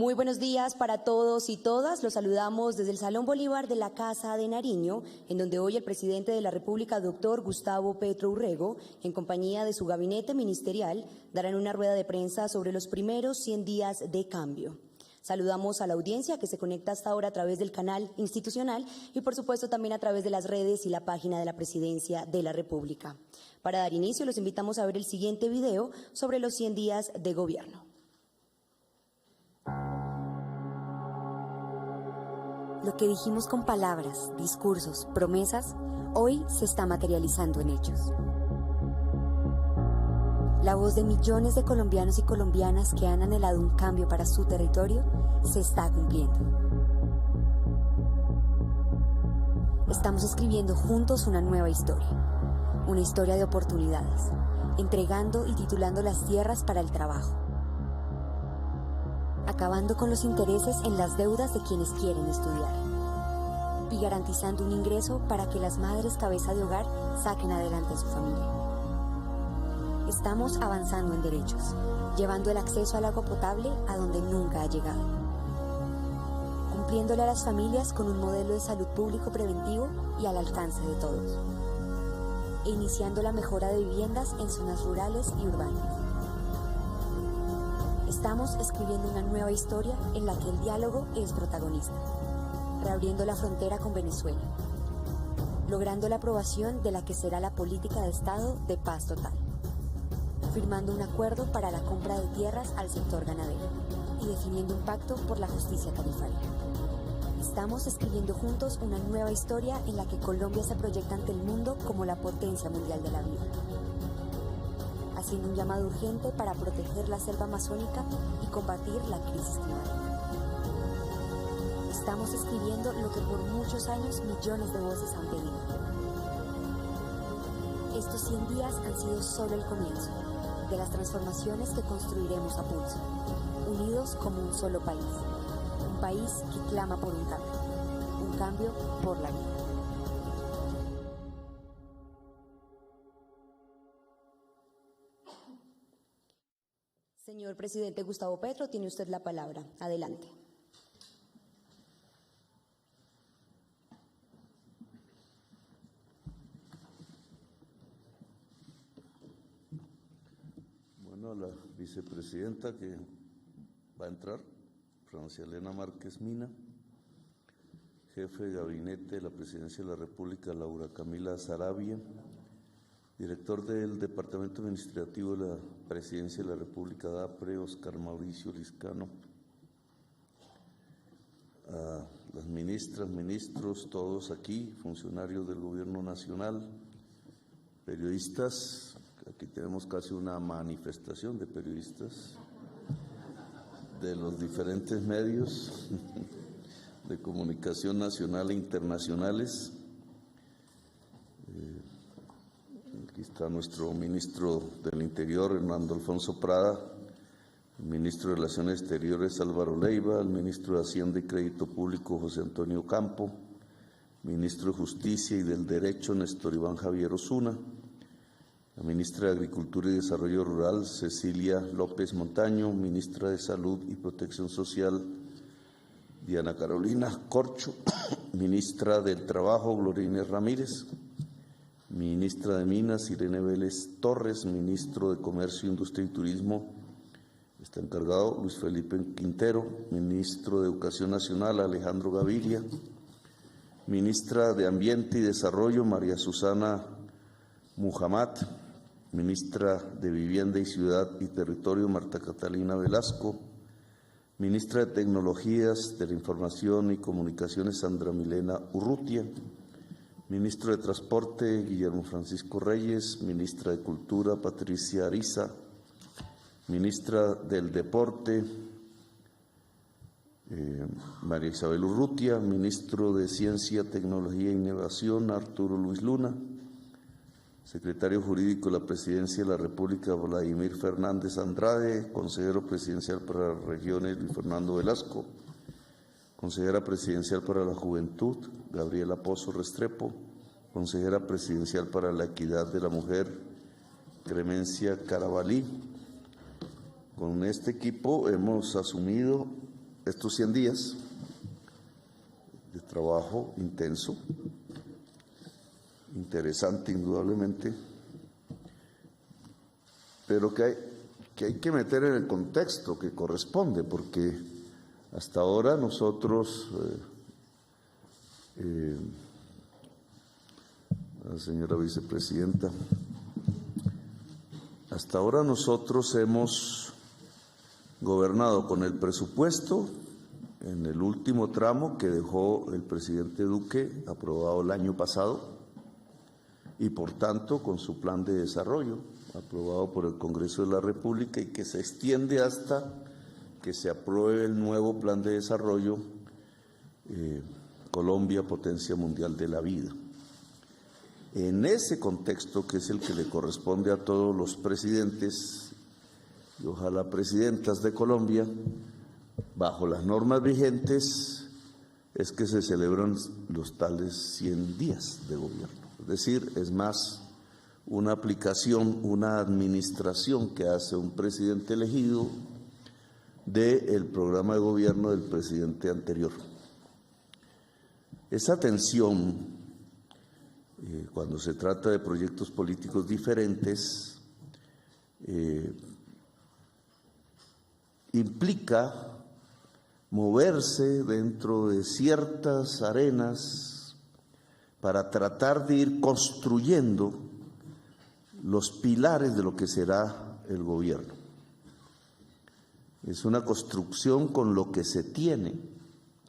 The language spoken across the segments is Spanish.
Muy buenos días para todos y todas. Los saludamos desde el Salón Bolívar de la Casa de Nariño, en donde hoy el presidente de la República, doctor Gustavo Petro Urrego, en compañía de su gabinete ministerial, darán una rueda de prensa sobre los primeros 100 días de cambio. Saludamos a la audiencia que se conecta hasta ahora a través del canal institucional y, por supuesto, también a través de las redes y la página de la Presidencia de la República. Para dar inicio, los invitamos a ver el siguiente video sobre los 100 días de gobierno. Lo que dijimos con palabras, discursos, promesas, hoy se está materializando en hechos. La voz de millones de colombianos y colombianas que han anhelado un cambio para su territorio se está cumpliendo. Estamos escribiendo juntos una nueva historia de oportunidades, entregando y titulando las tierras para el trabajo, acabando con los intereses en las deudas de quienes quieren estudiar y garantizando un ingreso para que las madres cabeza de hogar saquen adelante a su familia. Estamos avanzando en derechos, llevando el acceso al agua potable a donde nunca ha llegado, cumpliéndole a las familias con un modelo de salud público preventivo y al alcance de todos, e iniciando la mejora de viviendas en zonas rurales y urbanas. Estamos escribiendo una nueva historia en la que el diálogo es protagonista, reabriendo la frontera con Venezuela, logrando la aprobación de la que será la política de Estado de paz total, firmando un acuerdo para la compra de tierras al sector ganadero y definiendo un pacto por la justicia tarifaria. Estamos escribiendo juntos una nueva historia en la que Colombia se proyecta ante el mundo como la potencia mundial de la vida, haciendo un llamado urgente para proteger la selva amazónica y combatir la crisis climática. Estamos escribiendo lo que por muchos años millones de voces han pedido. Estos 100 días han sido solo el comienzo de las transformaciones que construiremos a pulso, unidos como un solo país, un país que clama por un cambio por la vida. Señor presidente Gustavo Petro, tiene usted la palabra. Adelante. Bueno, a la vicepresidenta que va a entrar, Francia Elena Márquez Mina, jefe de gabinete de la Presidencia de la República, Laura Camila Saravia, director del Departamento Administrativo de la Presidencia de la República, DAPRE, Oscar Mauricio Liscano, a las ministras, ministros, todos aquí, funcionarios del Gobierno Nacional, periodistas, aquí tenemos casi una manifestación de periodistas de los diferentes medios de comunicación nacional e internacionales. Aquí está nuestro ministro del Interior, Hernando Alfonso Prada, el ministro de Relaciones Exteriores, Álvaro Leiva, el ministro de Hacienda y Crédito Público, José Antonio Campo, ministro de Justicia y del Derecho, Néstor Iván Javier Osuna, la ministra de Agricultura y Desarrollo Rural, Cecilia López Montaño, ministra de Salud y Protección Social, Diana Carolina Corcho, ministra del Trabajo, Gloria Inés Ramírez, ministra de Minas, Irene Vélez Torres, ministro de Comercio, Industria y Turismo, está encargado Luis Felipe Quintero, ministro de Educación Nacional, Alejandro Gaviria, ministra de Ambiente y Desarrollo, María Susana Muhammad, ministra de Vivienda y Ciudad y Territorio, Marta Catalina Velasco, ministra de Tecnologías de la Información y Comunicaciones, Sandra Milena Urrutia, ministro de Transporte, Guillermo Francisco Reyes, ministra de Cultura, Patricia Ariza, ministra del Deporte, María Isabel Urrutia, ministro de Ciencia, Tecnología e Innovación, Arturo Luis Luna, secretario jurídico de la Presidencia de la República, Vladimir Fernández Andrade, consejero presidencial para las regiones, Luis Fernando Velasco, consejera presidencial para la Juventud, Gabriela Pozo Restrepo, consejera presidencial para la Equidad de la Mujer, Clemencia Carabalí. Con este equipo hemos asumido estos 100 días de trabajo intenso, interesante indudablemente, pero que hay que meter en el contexto que corresponde, porque hasta ahora nosotros, la señora vicepresidenta, hasta ahora nosotros hemos gobernado con el presupuesto en el último tramo que dejó el presidente Duque aprobado el año pasado y por tanto con su plan de desarrollo aprobado por el Congreso de la República y que se extiende hasta que se apruebe el nuevo plan de desarrollo Colombia, potencia mundial de la vida. En ese contexto, que es el que le corresponde a todos los presidentes y ojalá presidentas de Colombia, bajo las normas vigentes, es que se celebran los tales 100 días de gobierno. Es decir, es más una aplicación, una administración que hace un presidente elegido del programa de gobierno del presidente anterior. Esa tensión, cuando se trata de proyectos políticos diferentes, implica moverse dentro de ciertas arenas para tratar de ir construyendo los pilares de lo que será el gobierno. Es una construcción con lo que se tiene,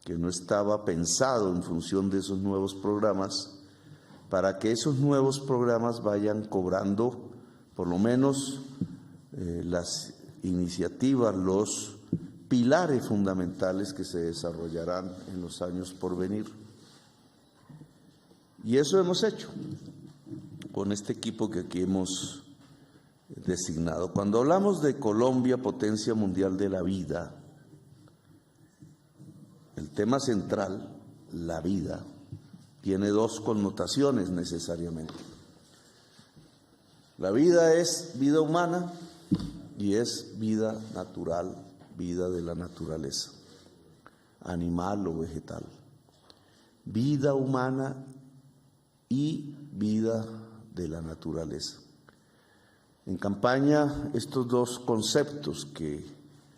que no estaba pensado en función de esos nuevos programas, para que esos nuevos programas vayan cobrando por lo menos las iniciativas, los pilares fundamentales que se desarrollarán en los años por venir. Y eso hemos hecho con este equipo que aquí hemos designado. Cuando hablamos de Colombia, potencia mundial de la vida, el tema central, la vida, tiene dos connotaciones necesariamente. La vida es vida humana y es vida natural, vida de la naturaleza, animal o vegetal. Vida humana y vida de la naturaleza. En campaña, estos dos conceptos que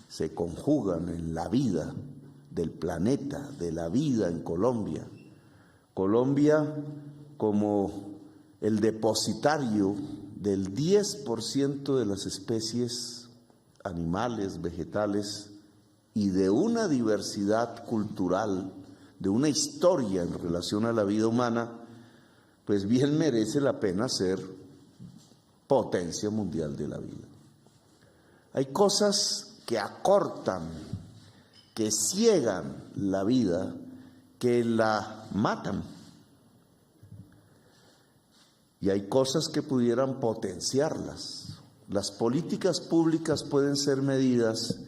se conjugan en la vida del planeta, de la vida en Colombia, Colombia como el depositario del 10% de las especies animales, vegetales y de una diversidad cultural, de una historia en relación a la vida humana, pues bien merece la pena ser potencia mundial de la vida. Hay cosas que acortan, que ciegan la vida, que la matan. Y hay cosas que pudieran potenciarlas. Las políticas públicas pueden ser medidas,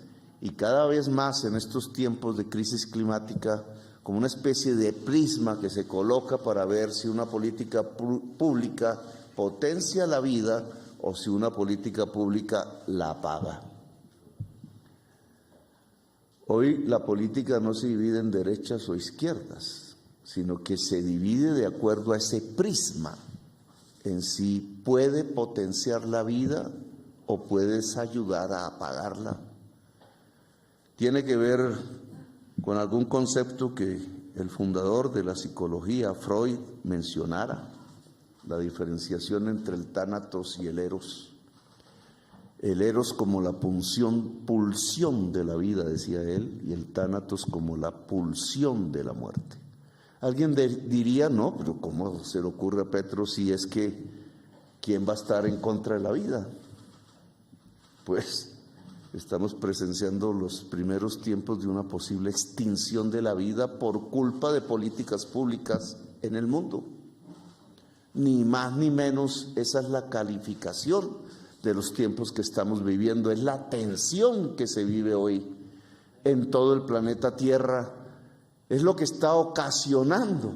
y cada vez más en estos tiempos de crisis climática, como una especie de prisma que se coloca para ver si una política pública potencia la vida o si una política pública la apaga. Hoy la política no se divide en derechas o izquierdas, sino que se divide de acuerdo a ese prisma, en si puede potenciar la vida o puedes ayudar a apagarla. Tiene que ver con algún concepto que el fundador de la psicología, Freud, mencionara, la diferenciación entre el tánatos y el eros. El eros como la pulsión de la vida, decía él, y el tánatos como la pulsión de la muerte. Alguien diría, no, pero ¿cómo se le ocurre a Petro si es que quién va a estar en contra de la vida? Pues estamos presenciando los primeros tiempos de una posible extinción de la vida por culpa de políticas públicas en el mundo. Ni más ni menos, esa es la calificación de los tiempos que estamos viviendo, es la tensión que se vive hoy en todo el planeta Tierra, es lo que está ocasionando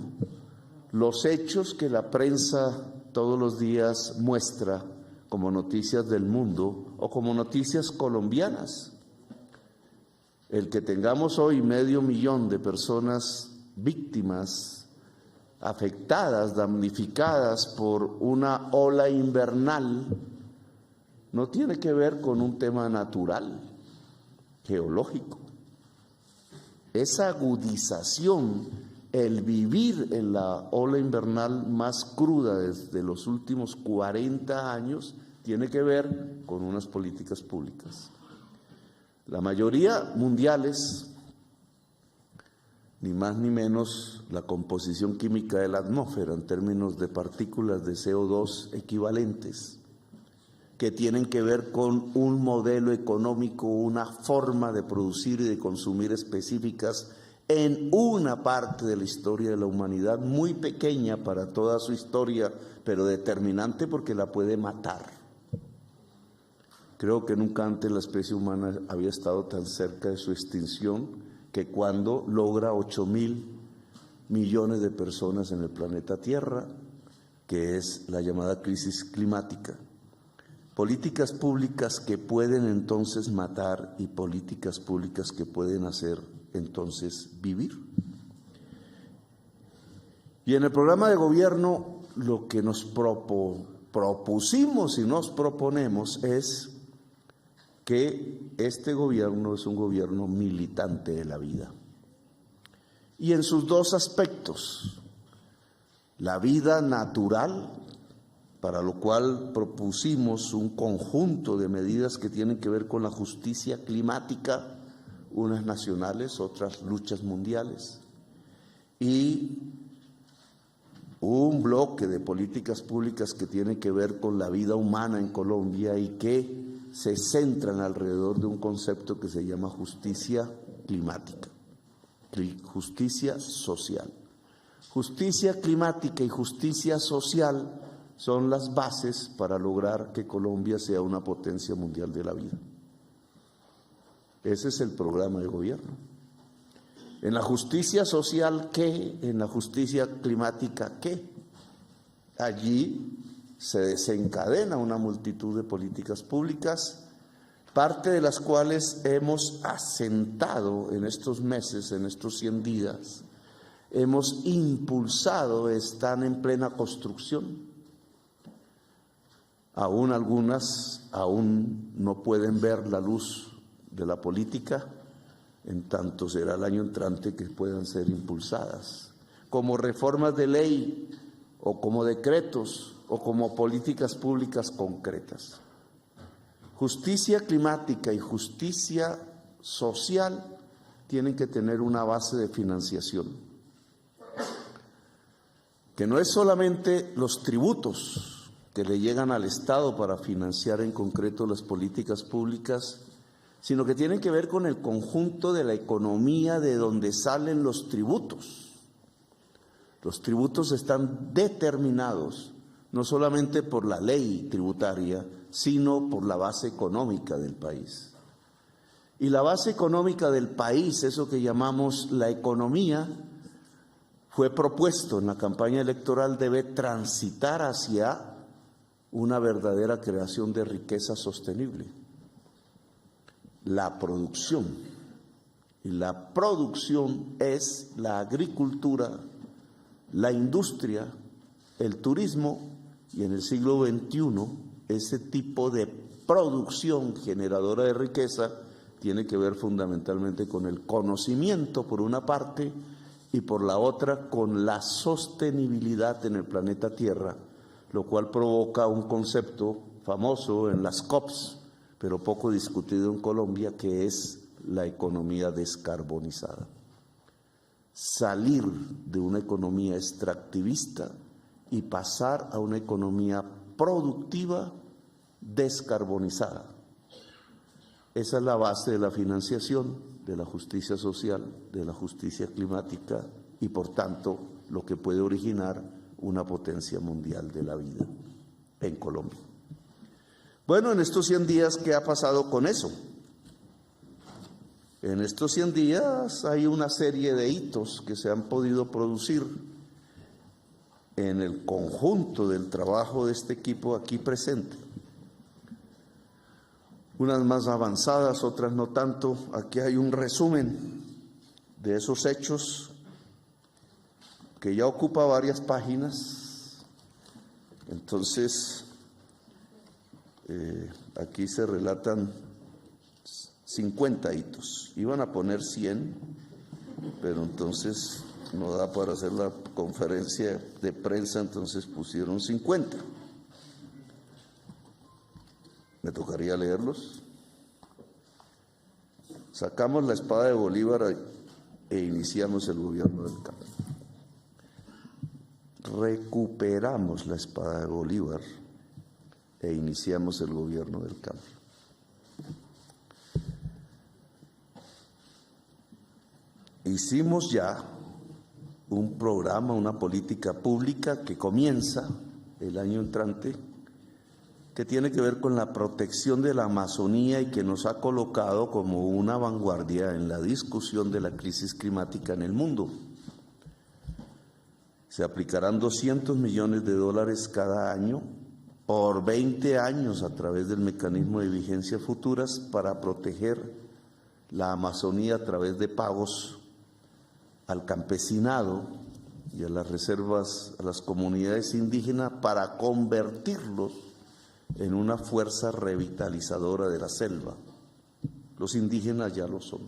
los hechos que la prensa todos los días muestra como noticias del mundo o como noticias colombianas. El que tengamos hoy 500,000 de personas víctimas, afectadas, damnificadas por una ola invernal, no tiene que ver con un tema natural, geológico. Esa agudización, el vivir en la ola invernal más cruda desde los últimos 40 años, tiene que ver con unas políticas públicas. La mayoría mundiales, ni más ni menos la composición química de la atmósfera en términos de partículas de CO2 equivalentes, que tienen que ver con un modelo económico, una forma de producir y de consumir específicas en una parte de la historia de la humanidad, muy pequeña para toda su historia, pero determinante porque la puede matar. Creo que nunca antes la especie humana había estado tan cerca de su extinción que cuando logra 8.000 millones de personas en el planeta Tierra, que es la llamada crisis climática. Políticas públicas que pueden entonces matar y políticas públicas que pueden hacer entonces vivir. Y en el programa de gobierno lo que nos propusimos y nos proponemos es que este gobierno es un gobierno militante de la vida. Y en sus dos aspectos, la vida natural, para lo cual propusimos un conjunto de medidas que tienen que ver con la justicia climática, unas nacionales, otras luchas mundiales, y un bloque de políticas públicas que tienen que ver con la vida humana en Colombia y que se centran alrededor de un concepto que se llama justicia climática, justicia social. Justicia climática y justicia social son las bases para lograr que Colombia sea una potencia mundial de la vida. Ese es el programa de gobierno. En la justicia social, ¿qué? En la justicia climática, ¿qué? Allí se desencadena una multitud de políticas públicas, parte de las cuales hemos asentado en estos meses, en estos 100 días, hemos impulsado, están en plena construcción. Aún algunas aún no pueden ver la luz de la política, en tanto será el año entrante que puedan ser impulsadas, como reformas de ley o como decretos o como políticas públicas concretas. Justicia climática y justicia social tienen que tener una base de financiación, que no es solamente los tributos que le llegan al Estado para financiar en concreto las políticas públicas, sino que tienen que ver con el conjunto de la economía de donde salen los tributos. Los tributos están determinados no solamente por la ley tributaria, sino por la base económica del país. Y la base económica del país, eso que llamamos la economía, fue propuesto en la campaña electoral, debe transitar hacia una verdadera creación de riqueza sostenible. La producción. Y la producción es la agricultura, la industria, el turismo y en el siglo XXI ese tipo de producción generadora de riqueza tiene que ver fundamentalmente con el conocimiento por una parte y por la otra con la sostenibilidad en el planeta Tierra, lo cual provoca un concepto famoso en las COPs, pero poco discutido en Colombia, que es la economía descarbonizada. Salir de una economía extractivista y pasar a una economía productiva descarbonizada. Esa es la base de la financiación, de la justicia social, de la justicia climática y, por tanto, lo que puede originar una potencia mundial de la vida en Colombia. Bueno, en estos 100 días, ¿qué ha pasado con eso? En estos 100 días hay una serie de hitos que se han podido producir en el conjunto del trabajo de este equipo aquí presente. unas más avanzadas, otras no tanto. Aquí hay un resumen de esos hechos que ya ocupa varias páginas. Entonces, aquí se relatan 50 hitos. Iban a poner 100, pero entonces no da para hacer la conferencia de prensa, entonces pusieron 50. ¿Me tocaría leerlos? Sacamos la espada de Bolívar e iniciamos el gobierno del cambio. Recuperamos la espada de Bolívar e iniciamos el gobierno del cambio. Hicimos ya un programa, una política pública que comienza el año entrante, que tiene que ver con la protección de la Amazonía y que nos ha colocado como una vanguardia en la discusión de la crisis climática en el mundo. Se aplicarán $200 millones cada año por 20 años a través del mecanismo de vigencia futuras para proteger la Amazonía a través de pagos al campesinado y a las reservas, a las comunidades indígenas, para convertirlos en una fuerza revitalizadora de la selva. Los indígenas ya lo son.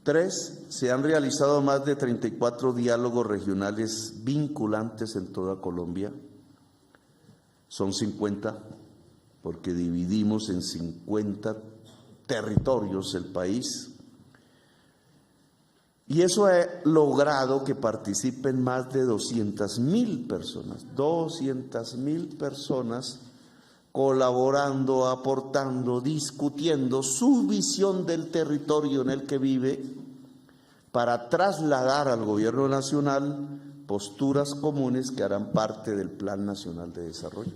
3. Se han realizado más de 34 diálogos regionales vinculantes en toda Colombia. Son 50, porque dividimos en 50 territorios el país. Y eso ha logrado que participen más de 200.000 personas, 200.000 personas colaborando, aportando, discutiendo su visión del territorio en el que vive para trasladar al gobierno nacional posturas comunes que harán parte del Plan Nacional de Desarrollo.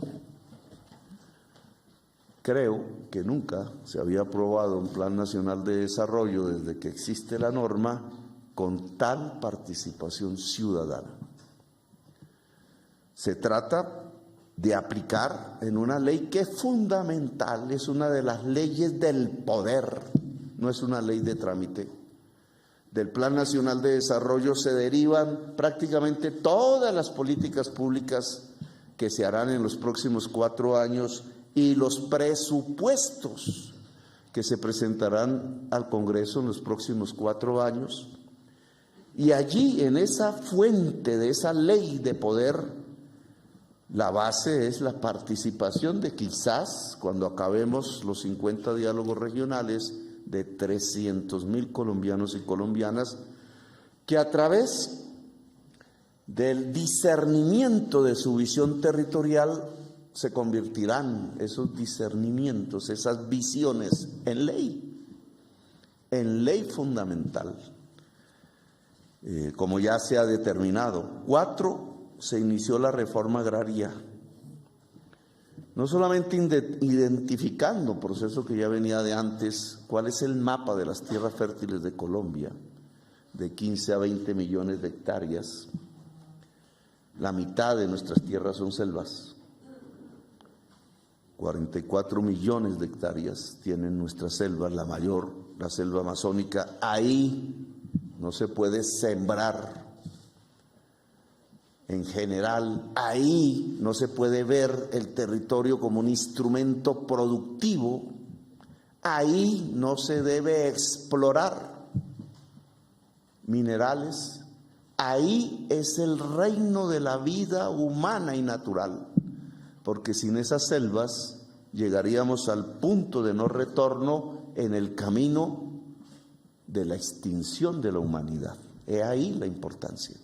Creo que nunca se había aprobado un Plan Nacional de Desarrollo desde que existe la norma con tal participación ciudadana. Se trata de aplicar en una ley que es fundamental, es una de las leyes del poder, no es una ley de trámite. Del Plan Nacional de Desarrollo se derivan prácticamente todas las políticas públicas que se harán en los próximos 4 años y los presupuestos que se presentarán al Congreso en los próximos 4 años. Y allí, en esa fuente de esa ley de poder, la base es la participación de quizás, cuando acabemos los 50 diálogos regionales, de 300.000 colombianos y colombianas, que a través del discernimiento de su visión territorial se convertirán esos discernimientos, esas visiones, en ley fundamental. Como ya se ha determinado. 4, se inició la reforma agraria, no solamente identificando, proceso que ya venía de antes, cuál es el mapa de las tierras fértiles de Colombia, de 15 a 20 millones de hectáreas. La mitad de nuestras tierras son selvas. 44 millones de hectáreas tienen nuestras selvas, la mayor, la selva amazónica. Ahí no se puede sembrar en general, ahí no se puede ver el territorio como un instrumento productivo, ahí no se debe explorar minerales, ahí es el reino de la vida humana y natural, porque sin esas selvas llegaríamos al punto de no retorno en el camino de la extinción de la humanidad. He ahí la importancia.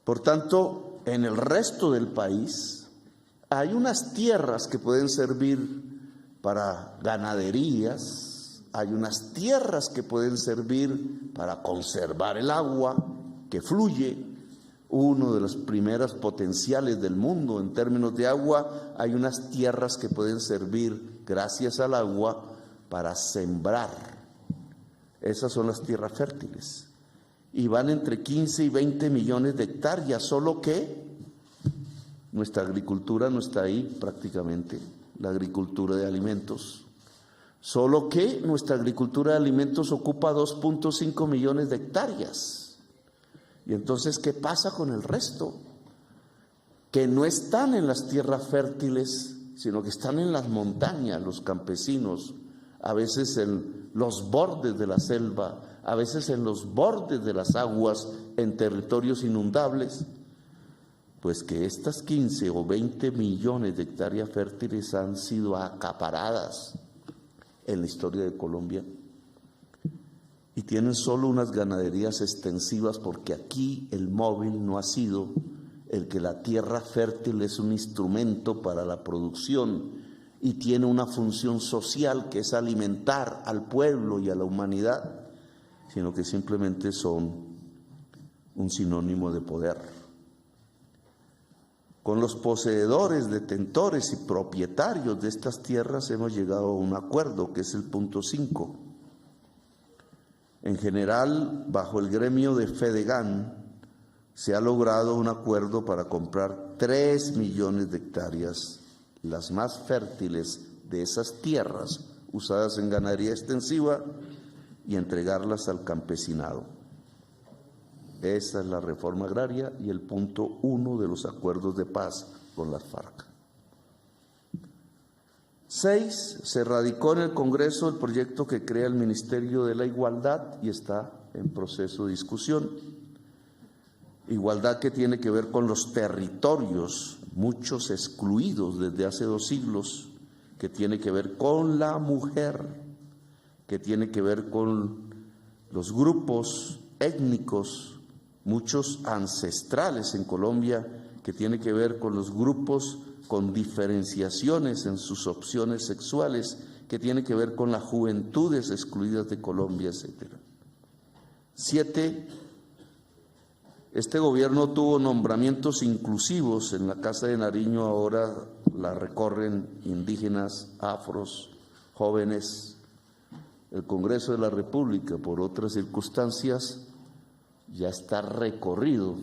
Por tanto, en el resto del país hay unas tierras que pueden servir para ganaderías, hay unas tierras que pueden servir para conservar el agua que fluye. Uno de los primeros potenciales del mundo en términos de agua, hay unas tierras que pueden servir, gracias al agua, para sembrar. Esas son las tierras fértiles. Y van entre 15 y 20 millones de hectáreas, solo que nuestra agricultura no está ahí prácticamente. la agricultura de alimentos. Solo que nuestra agricultura de alimentos ocupa 2.5 millones de hectáreas. Y entonces, ¿qué pasa con el resto? Que no están en las tierras fértiles, sino que están en las montañas, los campesinos, a veces en los bordes de la selva, a veces en los bordes de las aguas, en territorios inundables. Pues que estas 15 o 20 millones de hectáreas fértiles han sido acaparadas en la historia de Colombia y tienen solo unas ganaderías extensivas, porque aquí el móvil no ha sido el que la tierra fértil es un instrumento para la producción y tiene una función social que es alimentar al pueblo y a la humanidad, sino que simplemente son un sinónimo de poder. Con los poseedores, detentores y propietarios de estas tierras hemos llegado a un acuerdo, que es el punto 5. En general, bajo el gremio de Fedegan, se ha logrado un acuerdo para comprar 3 millones de hectáreas, las más fértiles de esas tierras usadas en ganadería extensiva, y entregarlas al campesinado. Esa es la reforma agraria y el punto 1 de los acuerdos de paz con las FARC. 6. Se radicó en el Congreso el proyecto que crea el Ministerio de la Igualdad y está en proceso de discusión. Igualdad que tiene que ver con los territorios, muchos excluidos desde hace 2 siglos, que tiene que ver con la mujer, que tiene que ver con los grupos étnicos, muchos ancestrales en Colombia, que tiene que ver con los grupos con diferenciaciones en sus opciones sexuales, que tiene que ver con las juventudes excluidas de Colombia, etc. 7. Este gobierno tuvo nombramientos inclusivos. En la Casa de Nariño ahora la recorren indígenas, afros, jóvenes. El Congreso de la República, por otras circunstancias, ya está recorrido,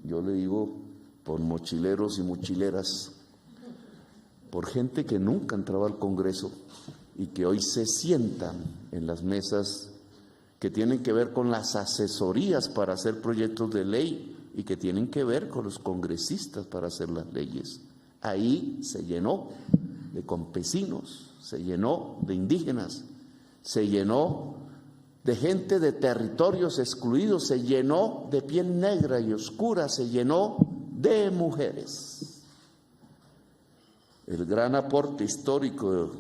yo le digo, por mochileros y mochileras, por gente que nunca entraba al Congreso y que hoy se sientan en las mesas que tienen que ver con las asesorías para hacer proyectos de ley y que tienen que ver con los congresistas para hacer las leyes. Ahí se llenó de campesinos, se llenó de indígenas, se llenó de gente de territorios excluidos, se llenó de piel negra y oscura, se llenó de mujeres. El gran aporte histórico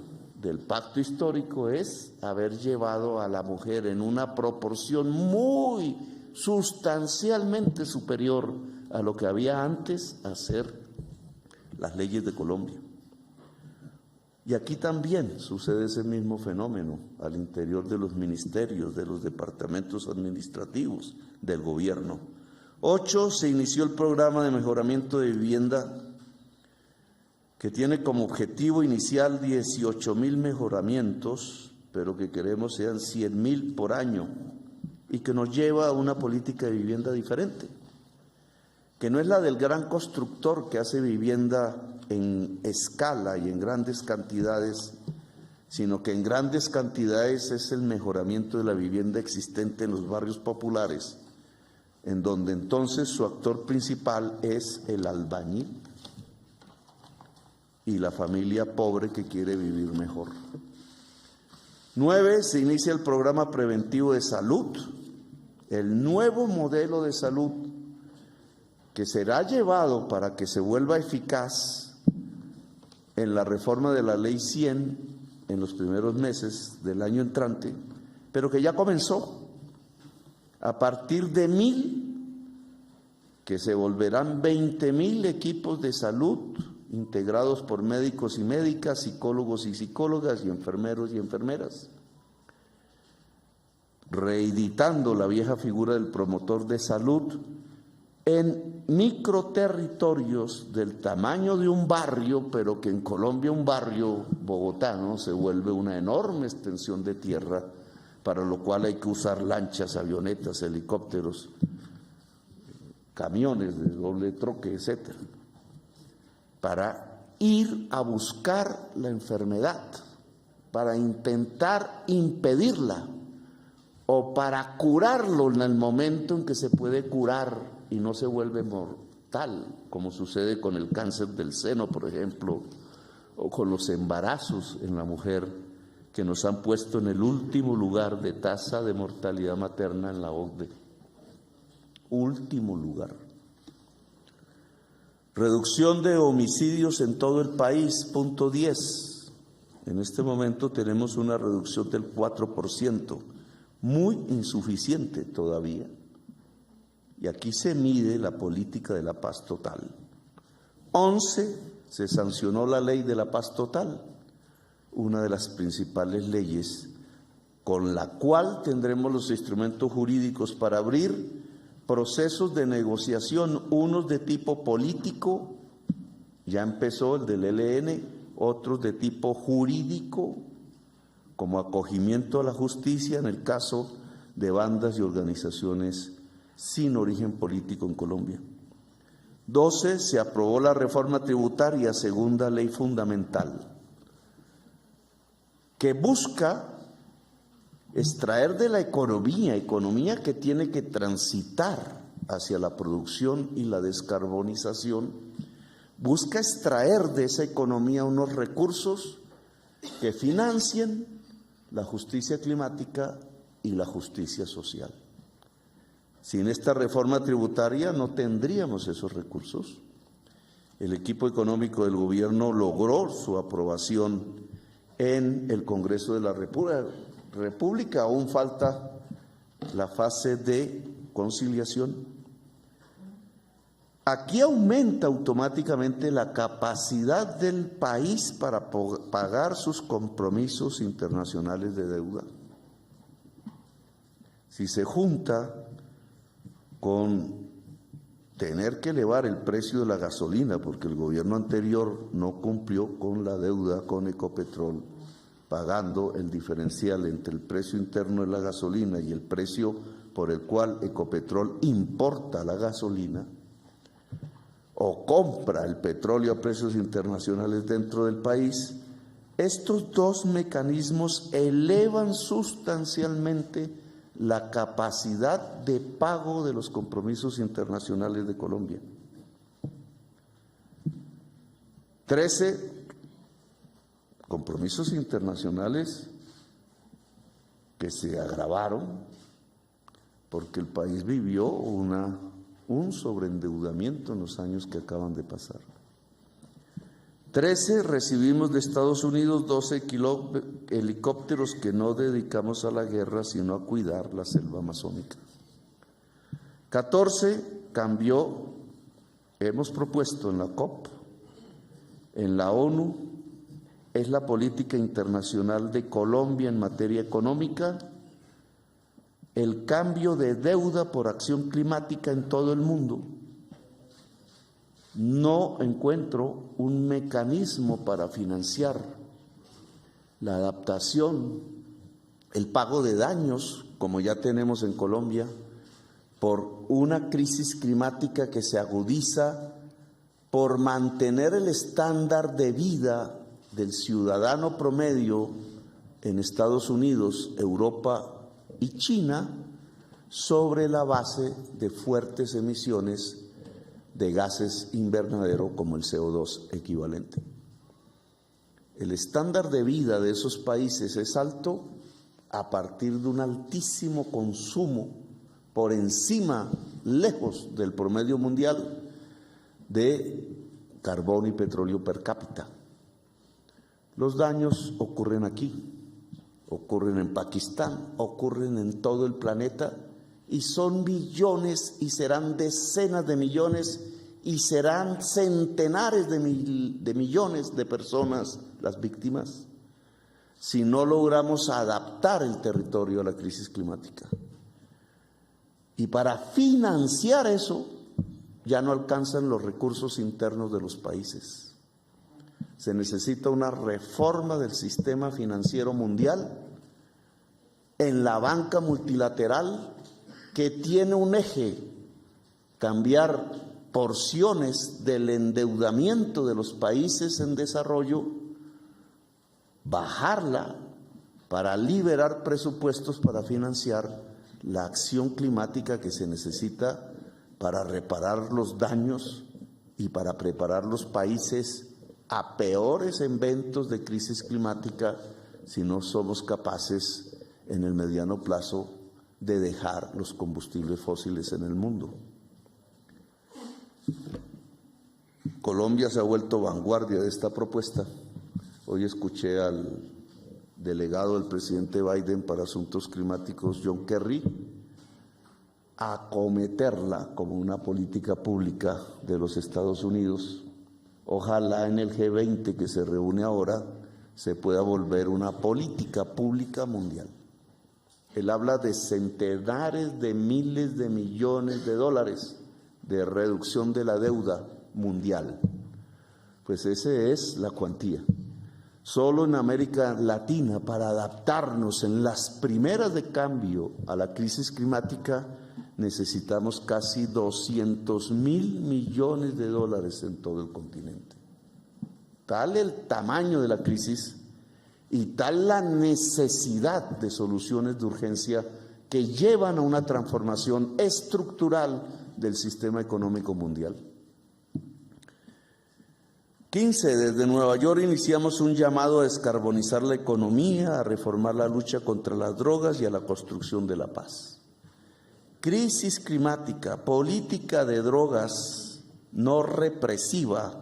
del pacto histórico es haber llevado a la mujer en una proporción muy sustancialmente superior a lo que había antes a hacer las leyes de Colombia. Y aquí también sucede ese mismo fenómeno al interior de los ministerios, de los departamentos administrativos del gobierno. 8. Se inició el programa de mejoramiento de vivienda, que tiene como objetivo inicial 18.000 mejoramientos, pero que queremos sean 100.000 por año, y que nos lleva a una política de vivienda diferente, que no es la del gran constructor que hace vivienda en escala y en grandes cantidades, sino que en grandes cantidades es el mejoramiento de la vivienda existente en los barrios populares, en donde entonces su actor principal es el albañil y la familia pobre que quiere vivir mejor. 9. Se inicia el programa preventivo de salud, el nuevo modelo de salud que será llevado para que se vuelva eficaz en la reforma de la Ley 100 en los primeros meses del año entrante, pero que ya comenzó a partir de 1.000, que se volverán 20.000 equipos de salud integrados por médicos y médicas, psicólogos y psicólogas y enfermeros y enfermeras, reeditando la vieja figura del promotor de salud en microterritorios del tamaño de un barrio, pero que en Colombia un barrio bogotano se vuelve una enorme extensión de tierra, para lo cual hay que usar lanchas, avionetas, helicópteros, camiones de doble troque, etcétera, para ir a buscar la enfermedad, para intentar impedirla o para curarlo en el momento en que se puede curar y no se vuelve mortal, como sucede con el cáncer del seno, por ejemplo, o con los embarazos en la mujer, que nos han puesto en el último lugar de tasa de mortalidad materna en la OCDE. Último lugar. Reducción de homicidios en todo el país, punto 10. En este momento tenemos una reducción del 4%, muy insuficiente todavía. Y aquí se mide la política de la paz total. 11, se sancionó la ley de la paz total, una de las principales leyes con la cual tendremos los instrumentos jurídicos para abrir procesos de negociación, unos de tipo político, ya empezó el del ELN, otros de tipo jurídico, como acogimiento a la justicia en el caso de bandas y organizaciones sin origen político en Colombia. 12, se aprobó la reforma tributaria, segunda ley fundamental, que busca extraer de la economía que tiene que transitar hacia la producción y la descarbonización, busca extraer de esa economía unos recursos que financien la justicia climática y la justicia social. Sin esta reforma tributaria no tendríamos esos recursos. El equipo económico del gobierno logró su aprobación en el Congreso de la República, aún falta la fase de conciliación. Aquí aumenta automáticamente la capacidad del país para pagar sus compromisos internacionales de deuda. Si se junta con tener que elevar el precio de la gasolina, porque el gobierno anterior no cumplió con la deuda con Ecopetrol, pagando el diferencial entre el precio interno de la gasolina y el precio por el cual Ecopetrol importa la gasolina o compra el petróleo a precios internacionales dentro del país, estos dos mecanismos elevan sustancialmente la capacidad de pago de los compromisos internacionales de Colombia. 13, compromisos internacionales que se agravaron porque el país vivió un sobreendeudamiento en los años que acaban de pasar. 13, recibimos de Estados Unidos 12 helicópteros que no dedicamos a la guerra, sino a cuidar la selva amazónica. 14, hemos propuesto en la COP, en la ONU, es la política internacional de Colombia en materia económica, el cambio de deuda por acción climática en todo el mundo. No encuentro un mecanismo para financiar la adaptación, el pago de daños, como ya tenemos en Colombia, por una crisis climática que se agudiza por mantener el estándar de vida del ciudadano promedio en Estados Unidos, Europa y China sobre la base de fuertes emisiones de gases invernadero como el CO2 equivalente. El estándar de vida de esos países es alto a partir de un altísimo consumo por encima, lejos del promedio mundial, de carbón y petróleo per cápita. Los daños ocurren aquí, ocurren en Pakistán, ocurren en todo el planeta y son millones y serán decenas de millones y serán centenares de millones de personas las víctimas si no logramos adaptar el territorio a la crisis climática. Y para financiar eso ya no alcanzan los recursos internos de los países. Se necesita una reforma del sistema financiero mundial en la banca multilateral que tiene un eje: cambiar porciones del endeudamiento de los países en desarrollo, bajarla para liberar presupuestos para financiar la acción climática que se necesita para reparar los daños y para preparar los países a peores eventos de crisis climática si no somos capaces en el mediano plazo de dejar los combustibles fósiles en el mundo. Colombia se ha vuelto vanguardia de esta propuesta. Hoy escuché al delegado del presidente Biden para asuntos climáticos, John Kerry, acometerla como una política pública de los Estados Unidos. Ojalá en el G20 que se reúne ahora se pueda volver una política pública mundial. Él habla de centenares de miles de millones de dólares de reducción de la deuda mundial. Pues esa es la cuantía. Solo en América Latina, para adaptarnos en las primeras de cambio a la crisis climática, necesitamos casi 200.000 millones de dólares en todo el continente. Tal el tamaño de la crisis y tal la necesidad de soluciones de urgencia que llevan a una transformación estructural del sistema económico mundial. 15. Desde Nueva York iniciamos un llamado a descarbonizar la economía, a reformar la lucha contra las drogas y a la construcción de la paz. Crisis climática, política de drogas no represiva,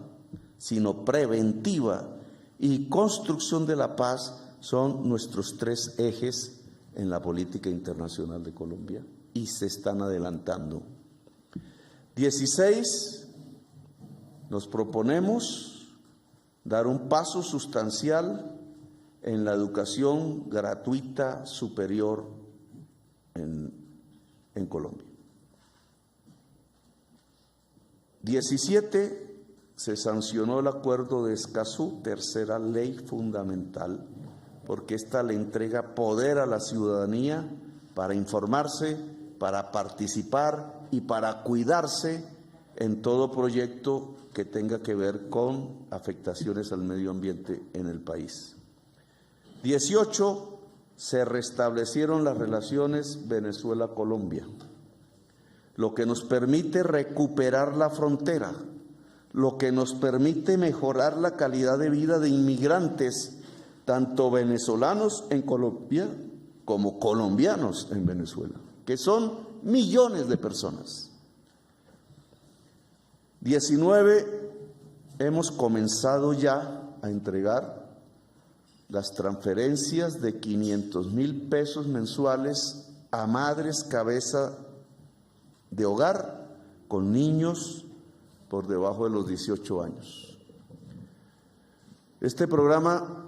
sino preventiva, y construcción de la paz son nuestros 3 ejes en la política internacional de Colombia y se están adelantando. 16. Nos proponemos dar un paso sustancial en la educación gratuita superior en Colombia. 17. Se sancionó el acuerdo de Escazú, tercera ley fundamental, porque esta le entrega poder a la ciudadanía para informarse, para participar y para cuidarse en todo proyecto que tenga que ver con afectaciones al medio ambiente en el país. 18. Se restablecieron las relaciones Venezuela-Colombia, lo que nos permite recuperar la frontera, lo que nos permite mejorar la calidad de vida de inmigrantes, tanto venezolanos en Colombia como colombianos en Venezuela, que son millones de personas. 19. Hemos comenzado ya a entregar las transferencias de 500.000 pesos mensuales a madres cabeza de hogar con niños por debajo de los 18 años. Este programa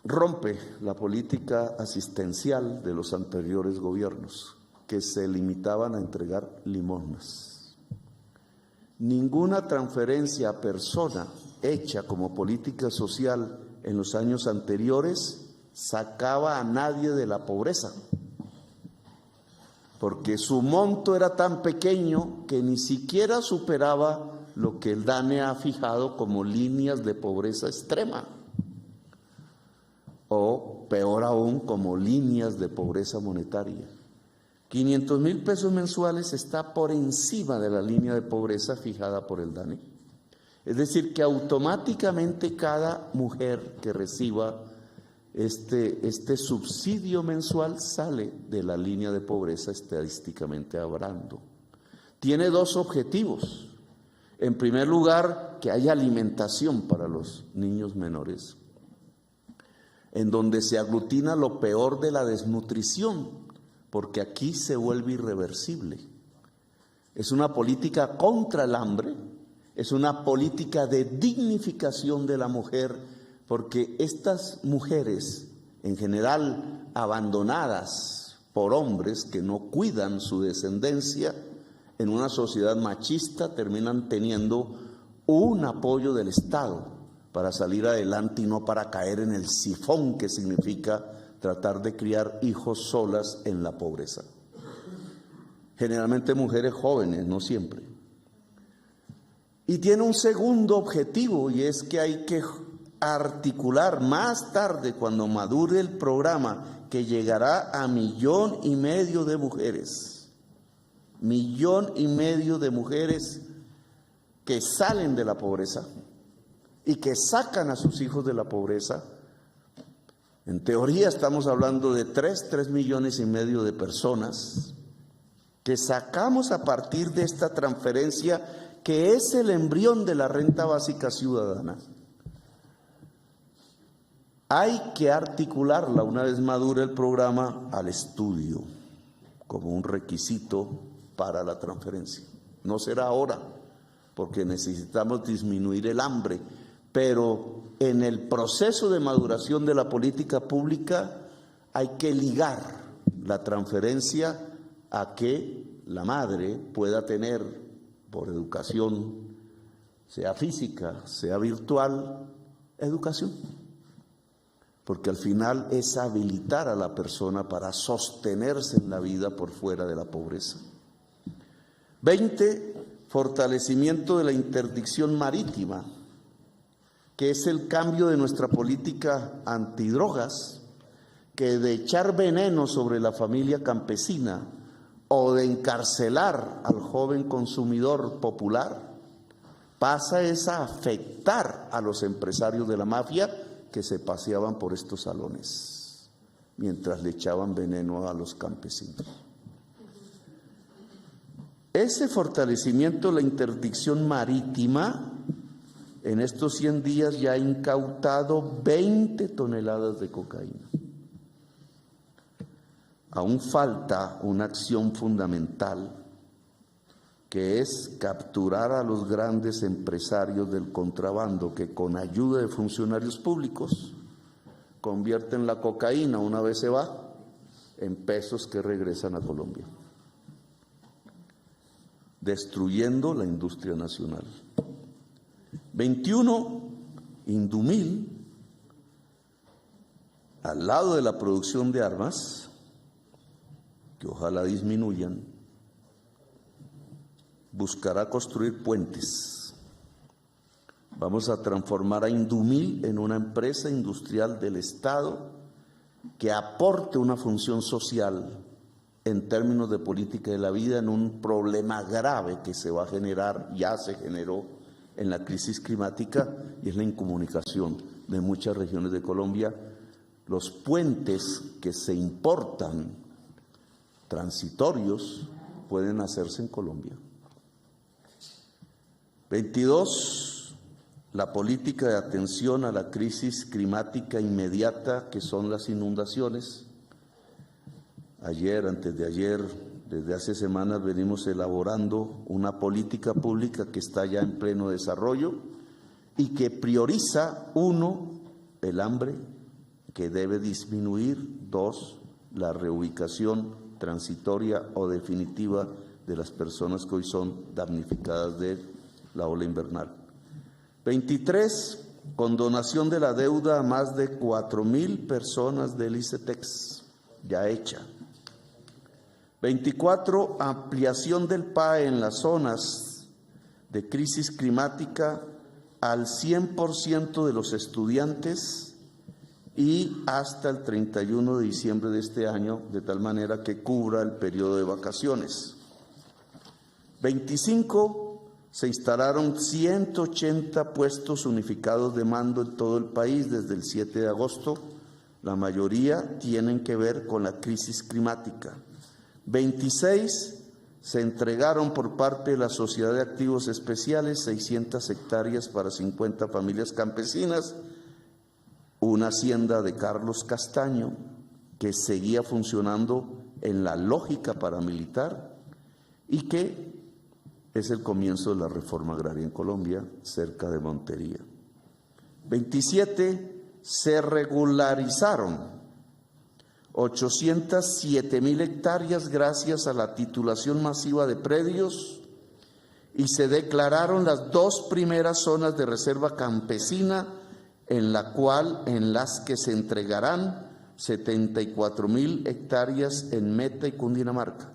rompe la política asistencial de los anteriores gobiernos, que se limitaban a entregar limosnas. Ninguna transferencia a persona hecha como política social en los años anteriores sacaba a nadie de la pobreza, porque su monto era tan pequeño que ni siquiera superaba lo que el DANE ha fijado como líneas de pobreza extrema, o peor aún, como líneas de pobreza monetaria. 500.000 pesos mensuales está por encima de la línea de pobreza fijada por el DANE. Es decir, que automáticamente cada mujer que reciba este subsidio mensual sale de la línea de pobreza estadísticamente hablando. Tiene 2 objetivos. En primer lugar, que haya alimentación para los niños menores, en donde se aglutina lo peor de la desnutrición, porque aquí se vuelve irreversible. Es una política contra el hambre, es una política de dignificación de la mujer, porque estas mujeres, en general abandonadas por hombres que no cuidan su descendencia, en una sociedad machista terminan teniendo un apoyo del Estado para salir adelante y no para caer en el sifón que significa tratar de criar hijos solas en la pobreza. Generalmente mujeres jóvenes, no siempre. Y tiene un segundo objetivo, y es que hay que articular más tarde, cuando madure el programa, que llegará a 1,5 millones de mujeres. 1,5 millones de mujeres que salen de la pobreza y que sacan a sus hijos de la pobreza. En teoría estamos hablando de 3,5 millones de personas que sacamos a partir de esta transferencia, que es el embrión de la renta básica ciudadana. Hay que articularla, una vez madure el programa, al estudio como un requisito para la transferencia. No será ahora, porque necesitamos disminuir el hambre, pero en el proceso de maduración de la política pública hay que ligar la transferencia a que la madre pueda tener, por educación, sea física, sea virtual, educación. Porque al final es habilitar a la persona para sostenerse en la vida por fuera de la pobreza. 20, fortalecimiento de la interdicción marítima, que es el cambio de nuestra política antidrogas, que de echar veneno sobre la familia campesina o de encarcelar al joven consumidor popular, pasa a afectar a los empresarios de la mafia que se paseaban por estos salones mientras le echaban veneno a los campesinos. Ese fortalecimiento de la interdicción marítima, en estos 100 días ya ha incautado 20 toneladas de cocaína. Aún falta una acción fundamental, que es capturar a los grandes empresarios del contrabando que con ayuda de funcionarios públicos convierten la cocaína, una vez se va, en pesos que regresan a Colombia, destruyendo la industria nacional. 21, Indumil, al lado de la producción de armas, que ojalá disminuyan, buscará construir puentes. Vamos a transformar a Indumil en una empresa industrial del Estado que aporte una función social en términos de política de la vida en un problema grave que se va a generar, ya se generó en la crisis climática, y es la incomunicación de muchas regiones de Colombia. Los puentes que se importan transitorios pueden hacerse en Colombia. 22, la política de atención a la crisis climática inmediata, que son las inundaciones. Ayer, antes de ayer, desde hace semanas venimos elaborando una política pública que está ya en pleno desarrollo y que prioriza, 1, el hambre, que debe disminuir, 2, la reubicación transitoria o definitiva de las personas que hoy son damnificadas de la ola invernal. 23, condonación de la deuda a más de 4,000 personas del ICETEX, ya hecha. 24, ampliación del PAE en las zonas de crisis climática al 100% de los estudiantes y hasta el 31 de diciembre de este año, de tal manera que cubra el periodo de vacaciones. 25, se instalaron 180 puestos unificados de mando en todo el país desde el 7 de agosto. La mayoría tienen que ver con la crisis climática. 26, se entregaron por parte de la Sociedad de Activos Especiales 600 hectáreas para 50 familias campesinas, una hacienda de Carlos Castaño que seguía funcionando en la lógica paramilitar y que es el comienzo de la reforma agraria en Colombia, cerca de Montería. 27, se regularizaron 807,000 hectáreas gracias a la titulación masiva de predios y se declararon las 2 primeras zonas de reserva campesina en las que se entregarán 74,000 hectáreas en Meta y Cundinamarca.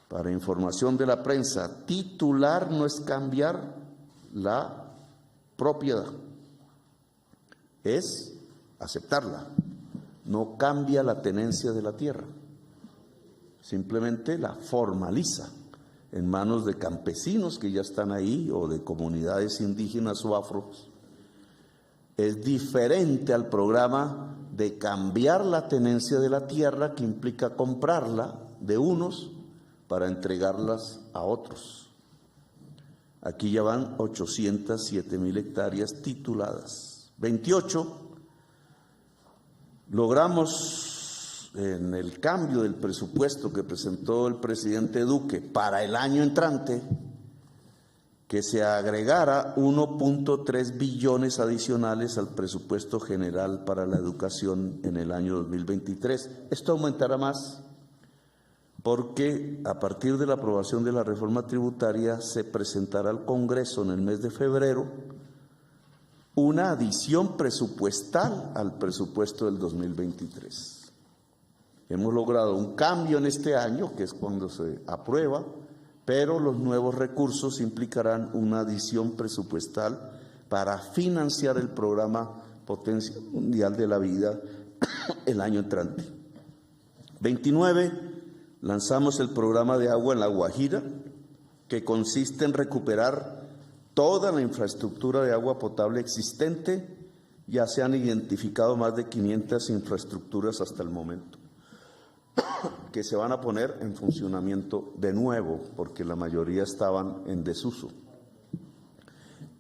Para información de la prensa, titular no es cambiar la propiedad, es aceptarla. No cambia la tenencia de la tierra, simplemente la formaliza en manos de campesinos que ya están ahí o de comunidades indígenas o afros. Es diferente al programa de cambiar la tenencia de la tierra, que implica comprarla de unos para entregarlas a otros. Aquí ya van 807,000 hectáreas tituladas. 28, logramos en el cambio del presupuesto que presentó el presidente Duque para el año entrante que se agregara 1.3 billones adicionales al presupuesto general para la educación en el año 2023. Esto aumentará más porque a partir de la aprobación de la reforma tributaria se presentará al Congreso en el mes de febrero una adición presupuestal al presupuesto del 2023. Hemos logrado un cambio en este año, que es cuando se aprueba, pero los nuevos recursos implicarán una adición presupuestal para financiar el programa Potencia Mundial de la Vida el año entrante. 29, lanzamos el programa de agua en La Guajira, que consiste en recuperar toda la infraestructura de agua potable existente. Ya se han identificado más de 500 infraestructuras hasta el momento, que se van a poner en funcionamiento de nuevo, porque la mayoría estaban en desuso.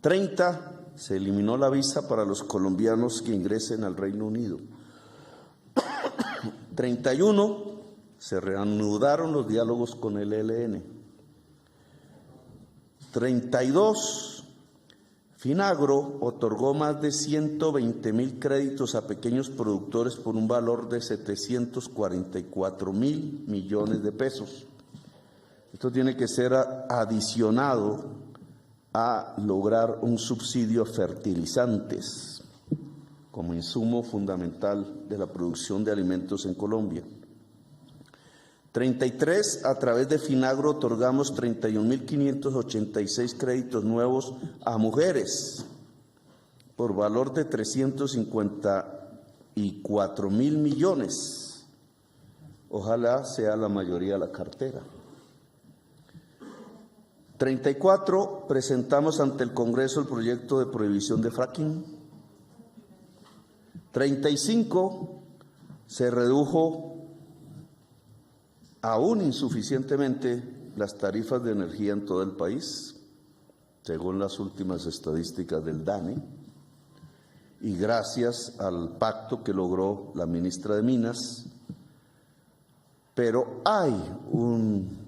30, se eliminó la visa para los colombianos que ingresen al Reino Unido. 31, se reanudaron los diálogos con el ELN. 32, Finagro otorgó más de 120,000 créditos a pequeños productores por un valor de 744,000 millones de pesos. Esto tiene que ser adicionado a lograr un subsidio a fertilizantes como insumo fundamental de la producción de alimentos en Colombia. 33, a través de Finagro otorgamos 31.586 créditos nuevos a mujeres por valor de 354,000 millones. Ojalá sea la mayoría de la cartera. 34, presentamos ante el Congreso el proyecto de prohibición de fracking. 35, se redujo aún insuficientemente las tarifas de energía en todo el país, según las últimas estadísticas del DANE, y gracias al pacto que logró la ministra de Minas. Pero hay un